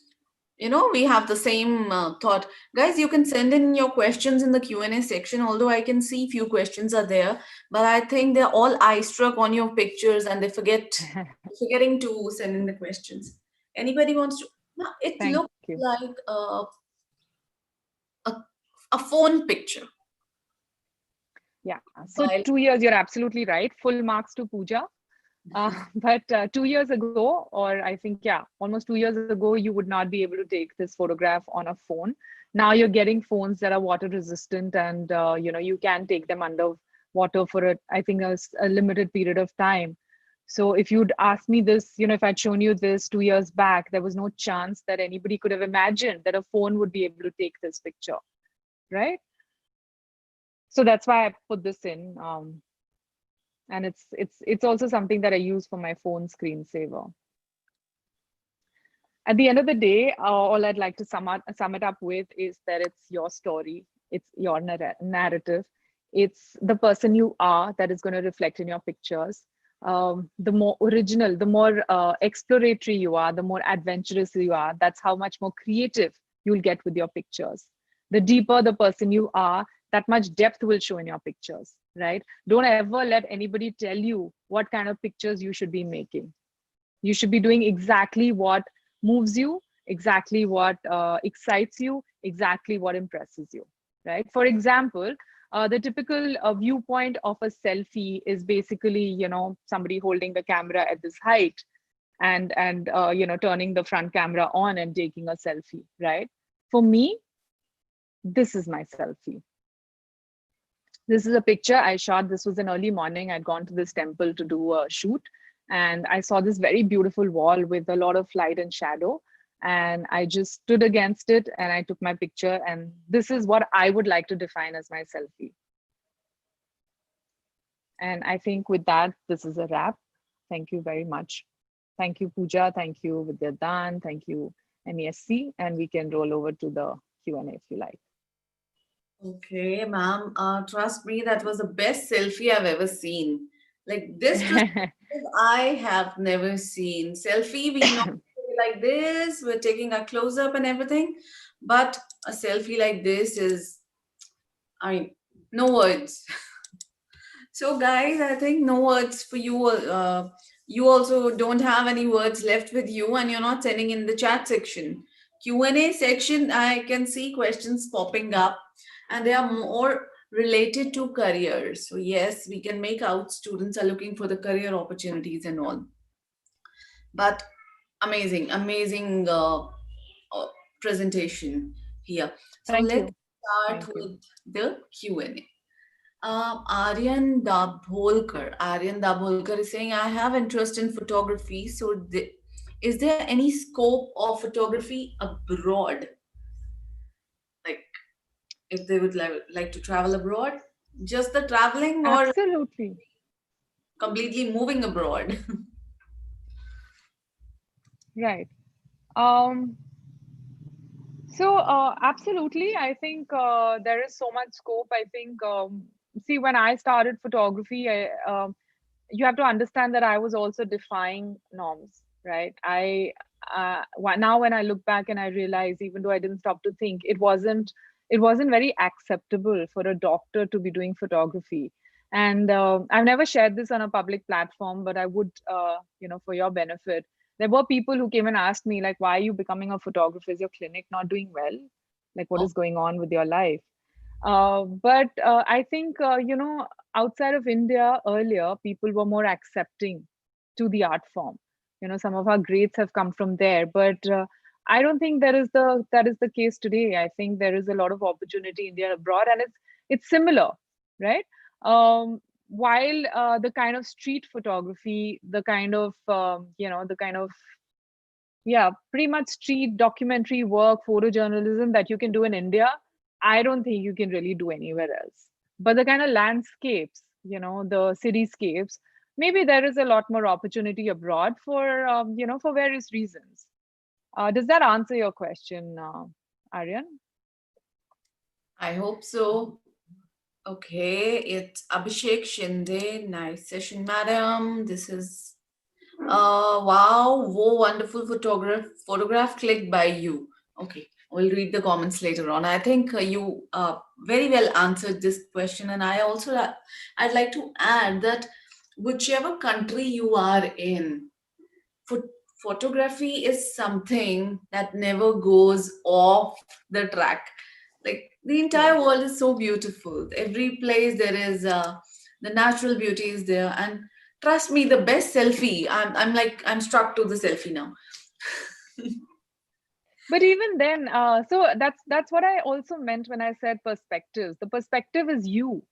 have the same thought. Guys, you can send in your questions in the Q&A section, although I can see few questions are there, but I think they're all eye struck on your pictures and they're forgetting to send in the questions. Anybody wants to? Now, it Thank looks you. like a, a phone picture. Yeah. So While 2 years, you're absolutely right. Full marks to Pooja. But 2 years ago, or I think, yeah, almost 2 years ago, you would not be able to take this photograph on a phone. Now you're getting phones that are water resistant, and you can take them under water for I think a limited period of time. So if you'd asked me this, if I'd shown you this 2 years back, there was no chance that anybody could have imagined that a phone would be able to take this picture, right? So that's why I put this in. And it's also something that I use for my phone screensaver. At the end of the day, all I'd like to sum it up with is that it's your story, it's your narrative, it's the person you are that is going to reflect in your pictures. The more original, the more exploratory you are, the more adventurous you are, that's how much more creative you'll get with your pictures. The deeper the person you are, that much depth will show in your pictures, right? Don't ever let anybody tell you what kind of pictures you should be making. You should be doing exactly what moves you, exactly what excites you, exactly what impresses you, right? For example, the typical viewpoint of a selfie is basically, somebody holding the camera at this height and turning the front camera on and taking a selfie, right? For me, this is my selfie. This is a picture I shot. This was an early morning. I'd gone to this temple to do a shoot, and I saw this very beautiful wall with a lot of light and shadow. And I just stood against it and I took my picture. And this is what I would like to define as my selfie. And I think with that, this is a wrap. Thank you very much. Thank you, Pooja. Thank you, Vidyadan. Thank you, MESC. And we can roll over to the Q&A if you like. okay, ma'am. Trust me, that was the best selfie I've ever seen. Like this perspective, I have never seen. Selfie, we know like this, we're taking a close up and everything, but a selfie like this is, I mean, no words. So, guys, I think no words for you. You also don't have any words left with you, and you're not sending in the chat section. Q&A section, I can see questions popping up, and they are more related to careers. So, yes, we can make out students are looking for the career opportunities and all. But amazing, amazing presentation here. So, Thank let's you. start Thank you. with the Q&A. Aryan Dabholkar is saying, I have interest in photography. So, is there any scope of photography abroad? Like, if they would like to travel abroad, just the traveling or Absolutely. completely moving abroad? Right. Um, absolutely, I think there is so much scope. I think, see, when I started photography, you have to understand that I was also defying norms, right? Now when I look back and I realize, even though I didn't stop to think, it wasn't very acceptable for a doctor to be doing photography. And I've never shared this on a public platform, but I would, for your benefit, there were people who came and asked me, like, why are you becoming a photographer? Is your clinic not doing well? Like, what Oh, is going on with your life? But I think, outside of India earlier, people were more accepting to the art form. Some of our greats have come from there, but I don't think that is the case today. I think there is a lot of opportunity India and abroad, and it's similar, right? While the kind of street photography, the kind of yeah, pretty much street documentary work, photojournalism that you can do in India, I don't think you can really do anywhere else. But the kind of landscapes, the cityscapes, maybe there is a lot more opportunity abroad for various reasons. Does that answer your question, Aryan? I hope so. Okay, it's Abhishek Shinde. Nice session, madam. This is wow, wonderful photograph clicked by you. Okay, we'll read the comments later on. I think you very well answered this question, and I also I'd like to add that whichever country you are in, photography is something that never goes off the track. Like the entire Yes. world is so beautiful. Every place there is the natural beauty is there, and trust me, the best selfie. I'm struck to the selfie now. But even then, so that's what I also meant when I said perspectives. The perspective is you.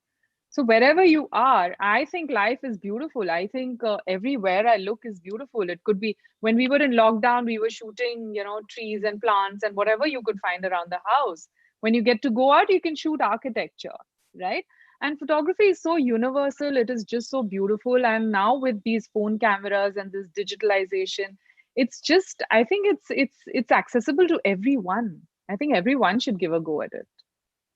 So wherever you are, I think life is beautiful. I think everywhere I look is beautiful. It could be when we were in lockdown, we were shooting, trees and plants and whatever you could find around the house. When you get to go out, you can shoot architecture, right? And photography is so universal. It is just so beautiful. And now with these phone cameras and this digitalization, it's just, I think it's accessible to everyone. I think everyone should give a go at it.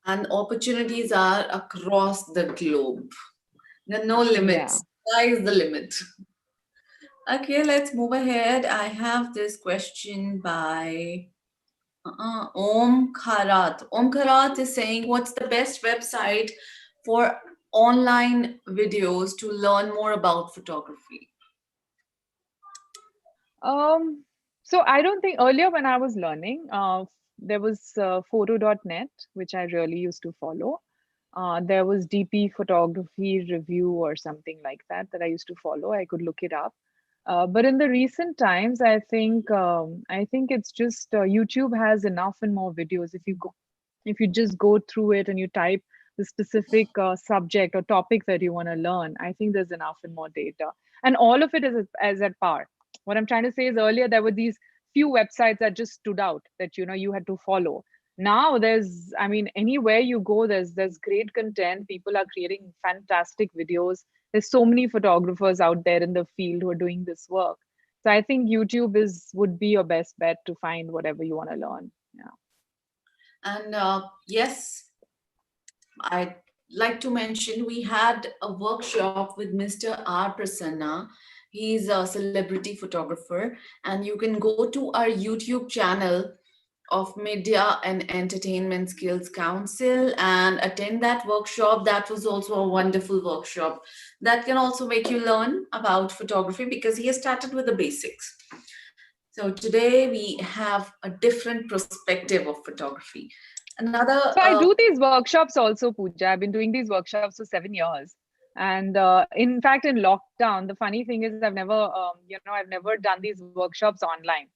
And opportunities are across the globe. There are no Yeah. limits. Sky is the limit. Okay, let's move ahead. I have this question by Om Kharat. Om Kharat is saying, what's the best website for online videos to learn more about photography? Um, so I don't think earlier when I was learning, there was photo.net, which I really used to follow. There was DP Photography Review or something like that I used to follow. I could look it up. But in the recent times, I think it's just YouTube has enough and more videos. If you just go through it and you type the specific subject or topic that you want to learn, I think there's enough and more data, and all of it is at par. What I'm trying to say is earlier there were these few websites that just stood out that you had to follow. Now there's, I mean, anywhere you go, there's great content. People are creating fantastic videos. There's so many photographers out there in the field who are doing this work. So I think YouTube is would be your best bet to find whatever you want to learn. Yeah. And yes, I'd like to mention we had a workshop with Mr. R. Prasanna. He's a celebrity photographer, and you can go to our YouTube channel of Media and Entertainment Skills Council and attend that workshop. That was also a wonderful workshop that can also make you learn about photography because he has started with the basics. So today we have a different perspective of photography. Another, So I do these workshops also, Pooja. I've been doing these workshops for 7 years. And in fact, in lockdown, the funny thing is I've never done these workshops online,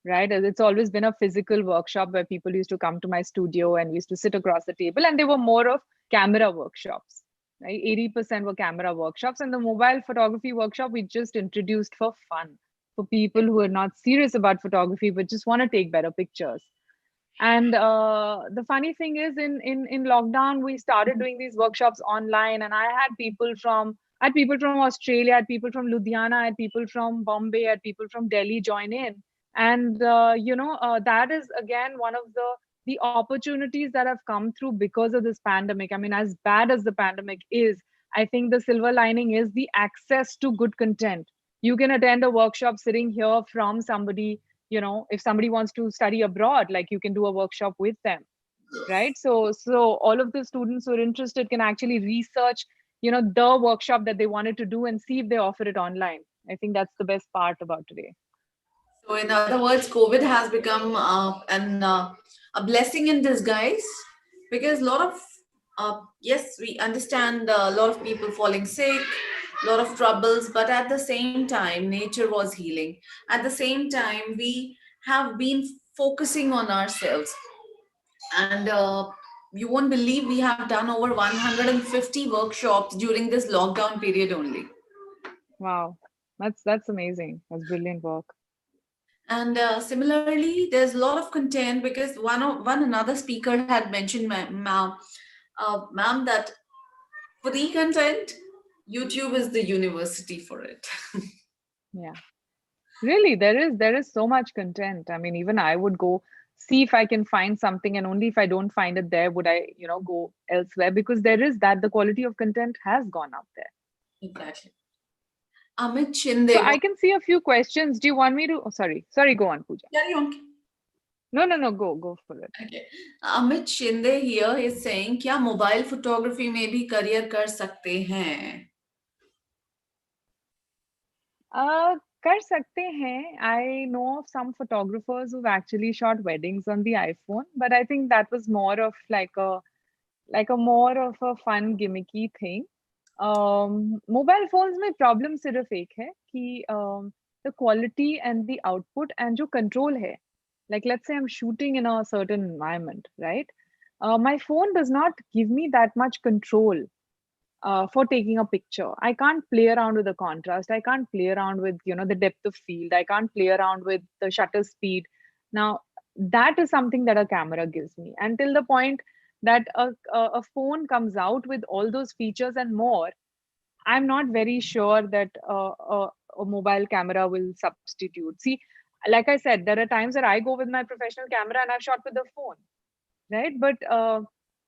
right? It's always been a physical workshop where people used to come to my studio and we used to sit across the table, and they were more of camera workshops, right? 80% were camera workshops, and the mobile photography workshop we just introduced for fun, for people who are not serious about photography but just want to take better pictures. And the funny thing is, in lockdown, we started doing these workshops online, and I had people from Australia, I had people from Ludhiana, I had people from Bombay, I had people from Delhi join in, and that is again one of the opportunities that have come through because of this pandemic. I mean, as bad as the pandemic is, I think the silver lining is the access to good content. You can attend a workshop sitting here from somebody, if somebody wants to study abroad, like you can do a workshop with them, right? So all of the students who are interested can actually research, the workshop that they wanted to do and see if they offer it online. I think that's the best part about today. so in other words, COVID has become a blessing in disguise because a lot of yes, we understand a lot of people falling sick, a lot of troubles, but at the same time, nature was healing. At the same time, we have been focusing on ourselves, and you won't believe we have done over 150 workshops during this lockdown period only. Wow, that's amazing. That's brilliant work. And similarly, there's a lot of content because one another speaker had mentioned, ma'am, that free content, YouTube is the university for it. Yeah, really, there is so much content. I mean, even I would go see if I can find something, and only if I don't find it there would I, go elsewhere, because there is that the quality of content has gone up there. Exactly. Amit So Shinde, I can see a few questions. Do you want me to? Oh, sorry, go on, Pooja. carry on. No, go for it. Okay. Amit Shinde here is saying, क्या mobile photography में भी career कर सकते हैं? कर सकते हैं. I know of some photographers who've actually shot weddings on the iPhone, but I think that was more of like a more of a fun gimmicky thing. Mobile phones में problem सिर्फ एक है कि the quality and the output and जो control है. Like let's say I'm shooting in a certain environment, right? My phone does not give me that much control for taking a picture. I can't play around with the contrast. I can't play around with the depth of field. I can't play around with the shutter speed. Now that is something that a camera gives me. Until the point that a phone comes out with all those features and more, I'm not very sure that a mobile camera will substitute. See, like I said, there are times that I go with my professional camera and I've shot with the phone, right? But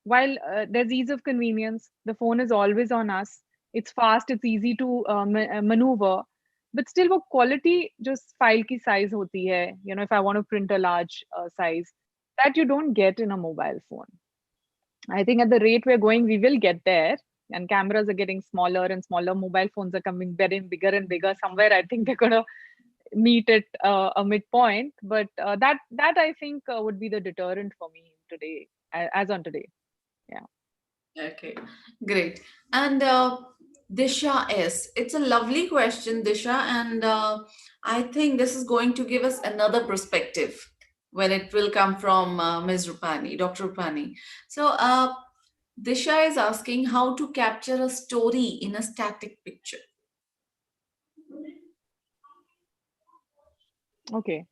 while there's ease of convenience, the phone is always on us. It's fast, it's easy to maneuver, but still वो quality just file की size होती है. If I want to print a large size, that you don't get in a mobile phone. I think at the rate we're going, we will get there. And cameras are getting smaller and smaller. Mobile phones are coming bigger and bigger. Somewhere, I think they're gonna meet at a midpoint. But that I think would be the deterrent for me today, as on today. Yeah. Okay, great. And Disha S. It's a lovely question, Disha, and I think this is going to give us another perspective when it will come from Ms. Rupani, Dr. Rupani. So, Disha is asking how to capture a story in a static picture. Okay.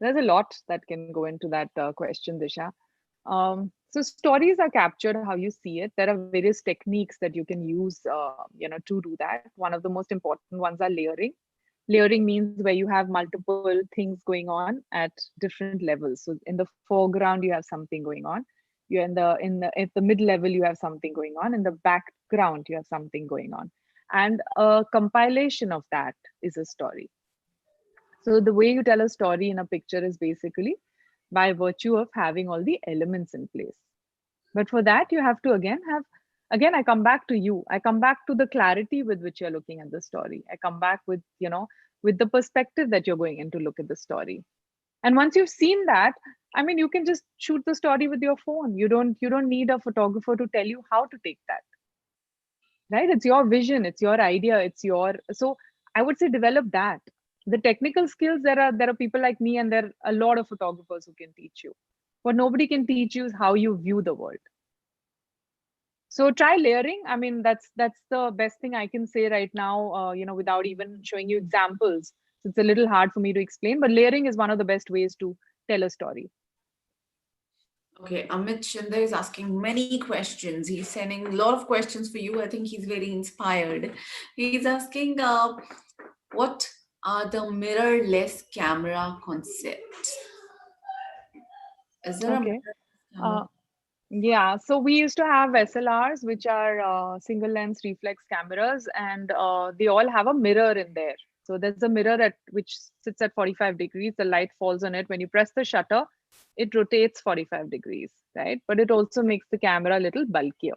There's a lot that can go into that question, Disha. So stories are captured how you see it. There are various techniques that you can use, to do that. One of the most important ones are layering. Layering means where you have multiple things going on at different levels. So in the foreground, you have something going on. You're at the mid level, you have something going on. In the background, you have something going on, and a compilation of that is a story. So the way you tell a story in a picture is basically by virtue of having all the elements in place. But for that, you have to again, I come back to you. I come back to the clarity with which you're looking at the story. I come back with the perspective that you're going in to look at the story. And once you've seen that, I mean, you can just shoot the story with your phone. You don't need a photographer to tell you how to take that. Right? It's your vision, it's your idea, so I would say develop that. The technical skills, there are people like me, and there are a lot of photographers who can teach you. What nobody can teach you is how you view the world. So try layering. I mean, that's the best thing I can say right now, without even showing you examples. So it's a little hard for me to explain, but layering is one of the best ways to tell a story. Okay, Amit Shinde is asking many questions. He's sending a lot of questions for you. I think he's very inspired. He's asking, what are the mirrorless camera concepts? Is there a Okay. mirrorless camera? Yeah, so we used to have SLRs, which are single lens reflex cameras, and they all have a mirror in there. So there's a mirror which sits at 45 degrees. The light falls on it. When you press the shutter, it rotates 45 degrees, right? But it also makes the camera a little bulkier.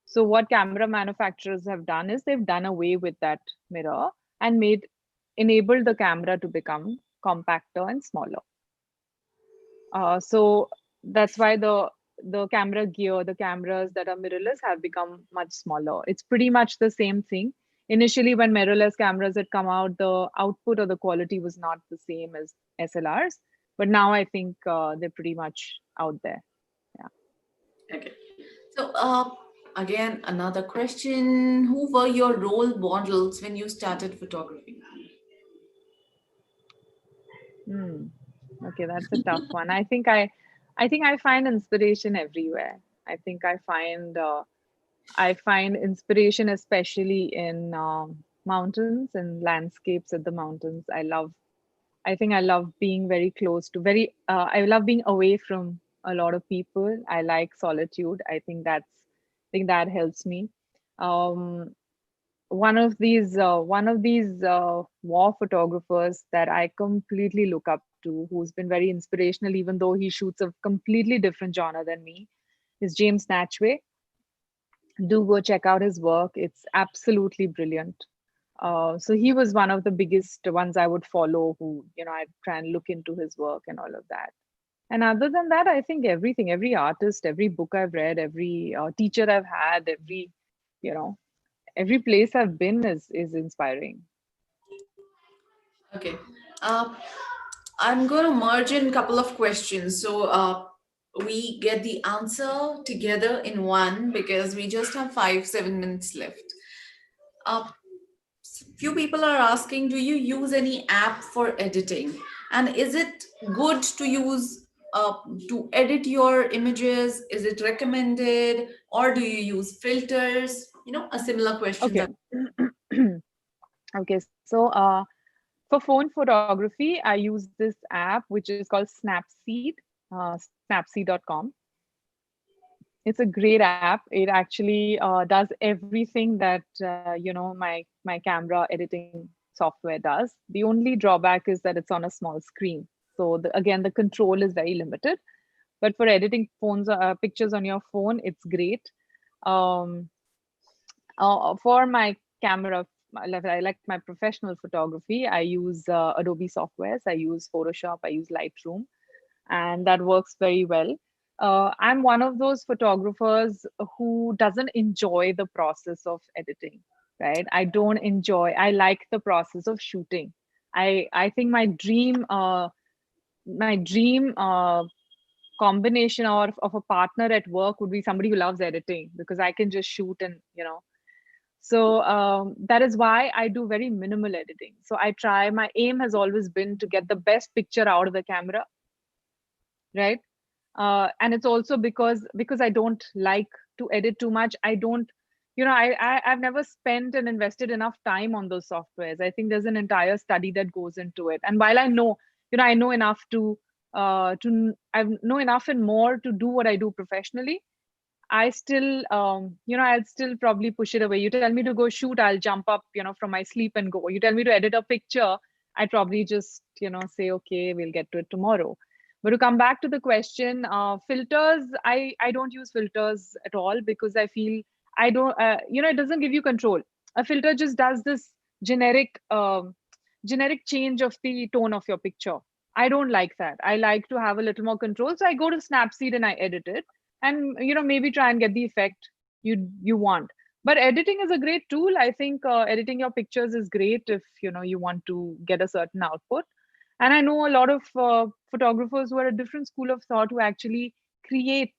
So what camera manufacturers have done is they've done away with that mirror and enabled the camera to become compactor and smaller. So that's why the camera gear, the cameras that are mirrorless have become much smaller. It's pretty much the same thing. Initially, when mirrorless cameras had come out, the output or the quality was not the same as SLRs. But now I think they're pretty much out there. Yeah. Okay. So, again, another question. Who were your role models when you started photography? Hmm. Okay, that's a tough one. I think I find inspiration everywhere. I think I find inspiration especially in mountains and landscapes at the mountains. I think I love being very close to very I love being away from a lot of people. I like solitude. I think that helps me. Um, one of these war photographers that I completely look up to, who's been very inspirational, even though he shoots a completely different genre than me, is James Natchway. Do go check out his work. It's absolutely brilliant. So he was one of the biggest ones I would follow, who, I'd try and look into his work and all of that. And other than that, I think everything, every artist, every book I've read, every teacher I've had, you know, every place I've been is inspiring. Okay. Uh, I'm going to merge in a couple of questions. So we get the answer together in one because we just have 5, 7 minutes left. Uh, Few people are asking, do you use any app for editing? And is it good to use to edit your images? Is it recommended? Or do you use filters? A similar question. Okay. Okay. So for phone photography, I use this app which is called Snapseed, snapseed.com. It's a great app. It actually does everything that my camera editing software does. The only drawback is that it's on a small screen. So again, the control is very limited. But for editing pictures on your phone, it's great. Um, for my camera, I like my professional photography. I use Adobe softwares. I use Photoshop. I use Lightroom, and that works very well. I'm one of those photographers who doesn't enjoy the process of editing, right? I don't enjoy. I like the process of shooting. I think my dream combination of a partner at work would be somebody who loves editing, because I can just shoot and so that is why I do very minimal editing. So my aim has always been to get the best picture out of the camera, right? And it's also because I don't like to edit too much. I don't, I've never spent and invested enough time on those softwares. I think there's an entire study that goes into it. And while I know, I know enough I know enough and more to do what I do professionally, I still, I'll still probably push it away. You tell me to go shoot, I'll jump up, from my sleep and go. You tell me to edit a picture, I'd probably just, say, okay, we'll get to it tomorrow. But to come back to the question, filters, I don't use filters at all, because I feel I don't, it doesn't give you control. A filter just does this generic change of the tone of your picture. I don't like that. I like to have a little more control. So I go to Snapseed and I edit it, and maybe try and get the effect you want. But editing is a great tool. I think editing your pictures is great if you want to get a certain output. And I know a lot of photographers who are a different school of thought, who actually create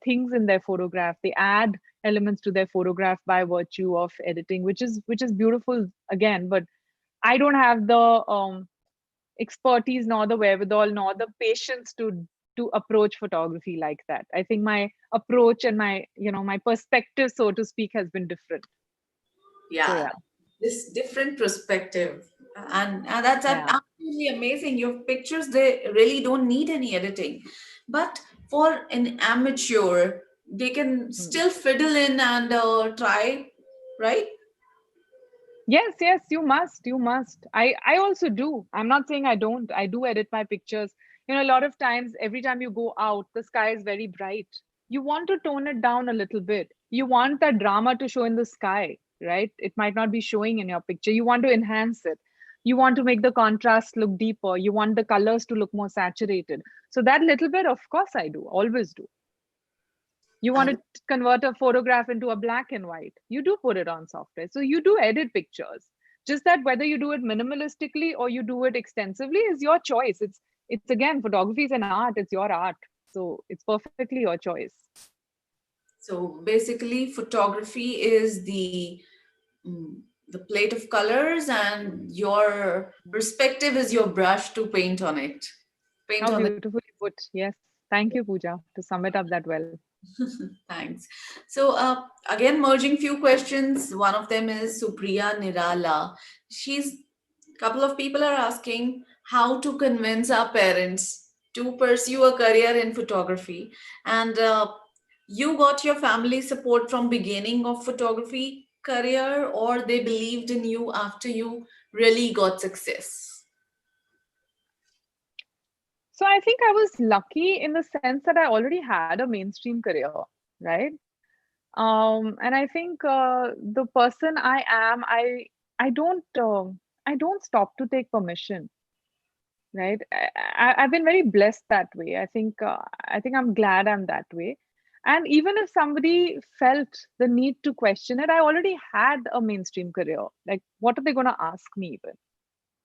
things in their photograph. They add elements to their photograph by virtue of editing, which is beautiful again. But I don't have the expertise, nor the wherewithal, nor the patience to approach photography like that. I think my approach and my perspective, so to speak, has been different. So Yeah, yeah. this different perspective, and that's Yeah. absolutely amazing. Your pictures, they really don't need any editing, but for an amateur, they can Hmm. still fiddle in and try, right? Yes, yes, you must. I also do. I'm not saying I don't. I do edit my pictures. A lot of times, every time you go out, the sky is very bright. You want to tone it down a little bit. You want that drama to show in the sky, right? It might not be showing in your picture. You want to enhance it. You want to make the contrast look deeper. You want the colors to look more saturated. So that little bit, of course, I do. Always do. You want And to convert a photograph into a black and white, you do put it on software. So you do edit pictures. Just that whether you do it minimalistically or you do it extensively is your choice. It's again, photography is an art. It's your art. So it's perfectly your choice. so basically, photography is the plate of colors, and your perspective is your brush to paint on it. Paint How on the beautifully put. Yes. Thank you, Pooja, to sum it up that well. Thanks. So, again, merging few questions. One of them is Supriya Nirala. She's couple of people are asking how to convince our parents to pursue a career in photography, and you got your family support from beginning of photography career, or they believed in you after you really got success. So I think I was lucky in the sense that I already had a mainstream career, right? And I think the person I am, I I don't stop to take permission, right? I've been very blessed that way. I think I'm glad I'm that way. And even if somebody felt the need to question it, I already had a mainstream career. Like, what are they going to ask me even,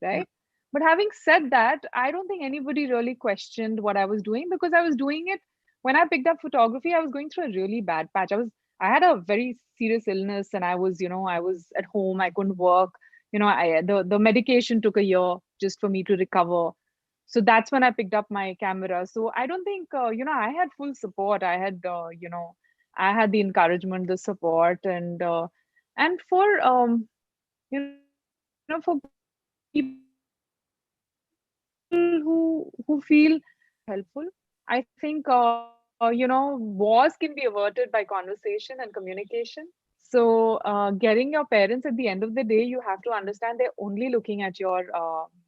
right? But having said that, I don't think anybody really questioned what I was doing, because I was doing it. When I picked up photography, I was going through a really bad patch. I had a very serious illness, and I was at home. I couldn't work. The medication took a year just for me to recover. So that's when I picked up my camera. So I don't think, I had full support. I had the encouragement, the support, and for for people who feel helpful, I think wars can be averted by conversation and communication. So getting your parents, at the end of the day, you have to understand they're only looking at your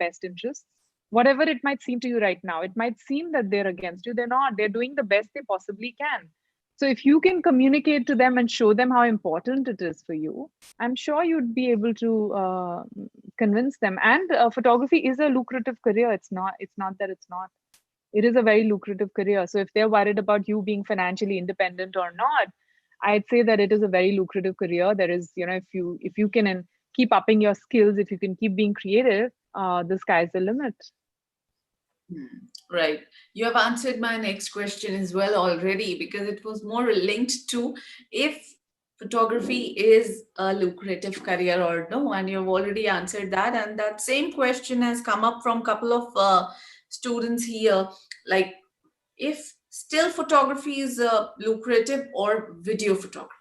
best interests. Whatever it might seem to you right now, it might seem that they're against you. They're not. They're doing the best they possibly can. So if you can communicate to them and show them how important it is for you, I'm sure you'd be able to convince them. And photography is a lucrative career. It's not that it's not. It is a very lucrative career. So if they're worried about you being financially independent or not, I'd say that it is a very lucrative career. There is, if you can keep upping your skills, if you can keep being creative, the sky's the limit. Right. You have answered my next question as well already, because it was more linked to if photography is a lucrative career or no, and you've already answered that. And that same question has come up from a couple of students here, like if still photography is lucrative or video photography.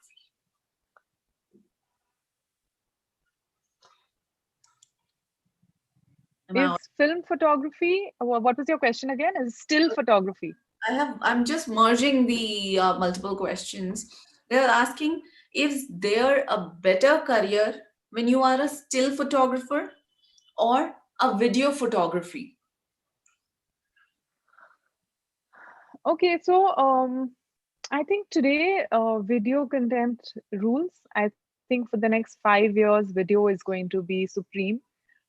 Am I Is film photography, what was your question again? Is still photography? I'm just merging the multiple questions. They're asking, is there a better career when you are a still photographer or a video photography? Okay, so I think today video content rules. I think for the next 5 years, video is going to be supreme.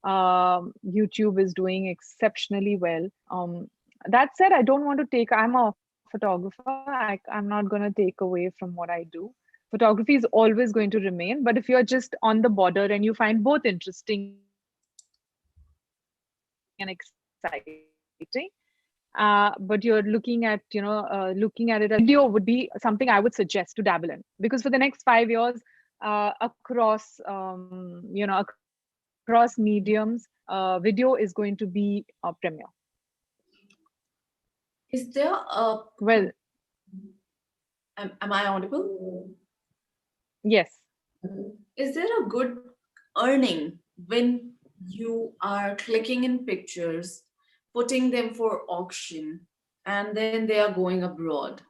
YouTube is doing exceptionally well. That said, I don't want to take. I'm a photographer. I'm not going to take away from what I do. Photography is always going to remain. But if you're just on the border and you find both interesting and exciting, but you're looking at looking at it as video would be something I would suggest to dabble in, because for the next 5 years, across across mediums, video is going to be premier. Is there a, Well, am I audible? yes. Is there a good earning when you are clicking in pictures, putting them for auction, and then they are going abroad?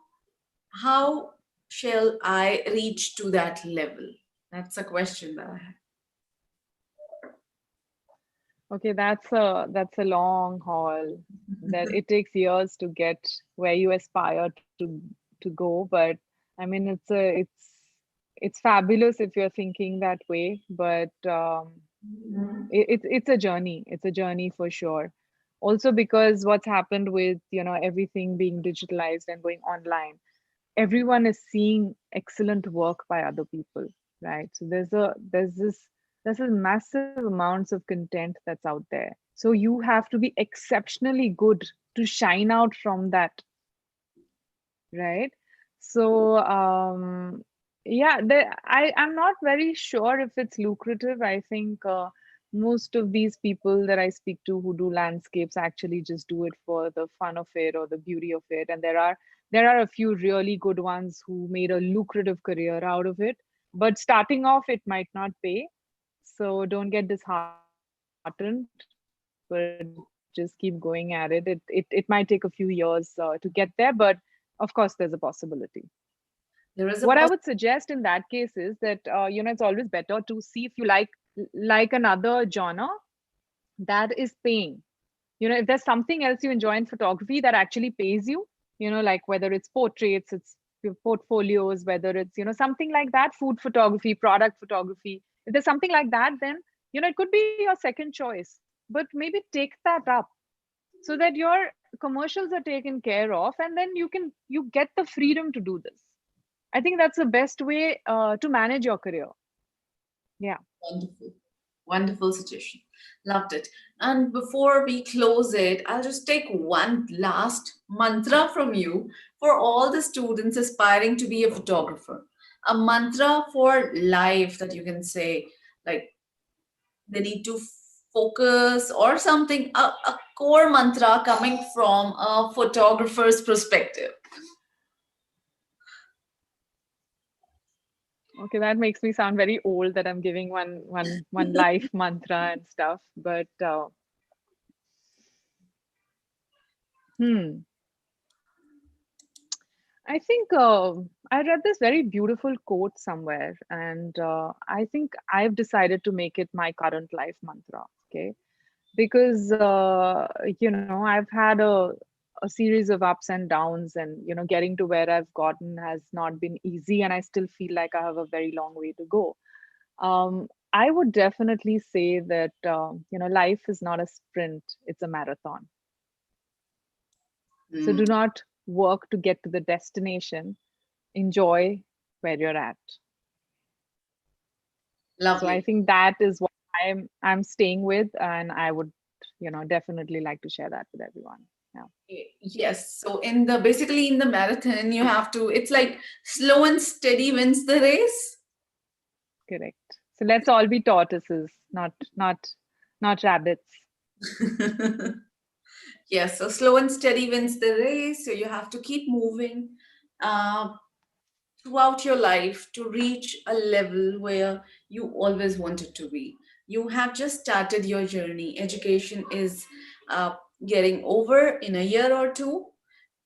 How shall I reach to that level? That's a question that I have. Okay, that's a long haul. That it takes years to get where you aspire to go, but I mean it's fabulous if you're thinking that way, but it's a journey. It's a journey for sure. Also because what's happened with everything being digitalized and going online, everyone is seeing excellent work by other people, right? So there's this massive amounts of content that's out there. So you have to be exceptionally good to shine out from that, right? So yeah, I'm not very sure if it's lucrative. I think most of these people that I speak to who do landscapes actually just do it for the fun of it or the beauty of it. And there are a few really good ones who made a lucrative career out of it. But starting off, it might not pay. So don't get disheartened, but just keep going at it. It might take a few years to get there, but of course, there's a possibility. What I would There is a suggest in that case is that it's always better to see if you like another genre that is paying. If there's something else you enjoy in photography that actually pays you, like whether it's portraits, it's your portfolios, whether it's something like that, food photography, product photography. If there's something like that, then It could be your second choice, but maybe take that up so that your commercials are taken care of, and then you get the freedom to do this. I think that's the best way to manage your career. Yeah. Wonderful. Wonderful suggestion. Loved it. And before we close it, I'll just take one last mantra from you for all the students aspiring to be a photographer. A mantra for life that you can say, like they need to focus or something, a core mantra coming from a photographer's perspective. Okay, that makes me sound very old that I'm giving one life mantra and stuff. But hmm, I think I read this very beautiful quote somewhere, and I think I've decided to make it my current life mantra. Okay, because I've had a series of ups and downs, and getting to where I've gotten has not been easy, and I still feel like I have a very long way to go. I would definitely say that life is not a sprint, it's a marathon. So Hmm, do not work to get to the destination, enjoy where you're at. So I lovely. think that is what I'm staying with, and I would definitely like to share that with everyone. Yeah. Yes. So in the basically in the marathon, you have to, it's like slow and steady wins the race. Correct. So let's all be tortoises, not rabbits. Yes, so slow and steady wins the race. So you have to keep moving uh, throughout your life to reach a level where you always wanted to be. You have just started your journey. Education is uh, getting over in a year or two,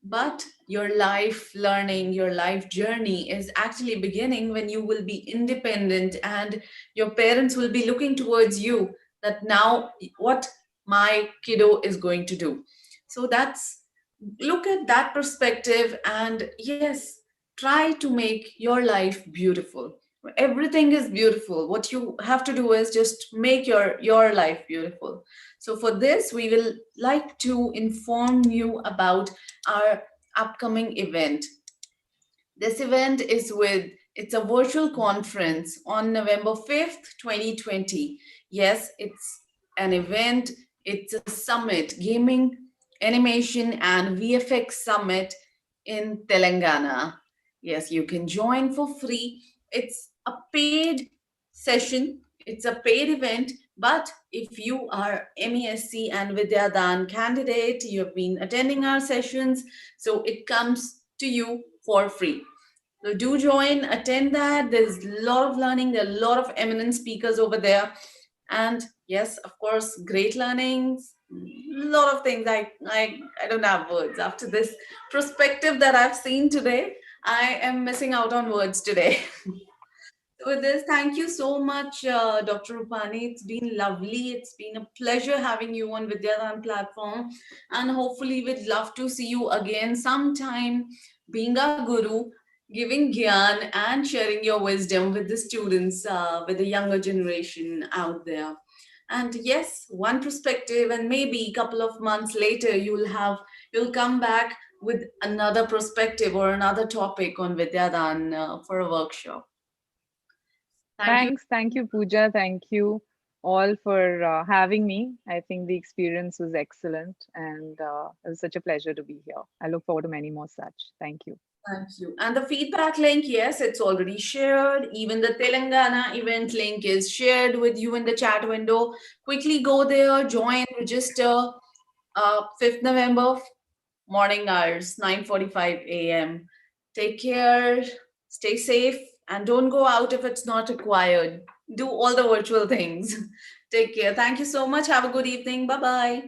but your life learning, your life journey is actually beginning when you will be independent and your parents will be looking towards you that now what my kiddo is going to do. So that's look at that perspective and yes, try to make your life beautiful. Everything is beautiful. What you have to do is just make your life beautiful. So for this we will like to inform you about our upcoming event. This event is it's a virtual conference on November 5th, 2020. Yes, it's an event, it's a summit, gaming, animation, and VFX summit in Telangana. Yes, you can join for free. It's a paid session, it's a paid event, but if you are MESC and Vidyadan candidate, you have been attending our sessions, so it comes to you for free. So do join, attend that. There's a lot of learning. There are a lot of eminent speakers over there. And yes, of course, great learnings. A lot of things. I don't have words. After this perspective that I've seen today, I am missing out on words today. So with this, thank you so much, Dr. Rupani. It's been lovely. It's been a pleasure having you on Vidyadan platform. And hopefully, we'd love to see you again sometime, being a guru, giving gyan and sharing your wisdom with the students, with the younger generation out there. And yes, one perspective, and maybe a couple of months later, you'll come back with another perspective or another topic on Vidyadan for a workshop. Thank you. Thank you, Pooja. Thank you all for having me. I think the experience was excellent, and it was such a pleasure to be here. I look forward to many more such. Thank you. Thank you. And the feedback link, yes, it's already shared. Even the Telangana event link is shared with you in the chat window. Quickly go there, join, register. 5th November, morning hours, 9:45 a.m. Take care, stay safe, and don't go out if it's not required. Do all the virtual things. Take care. Thank you so much. Have a good evening. Bye bye.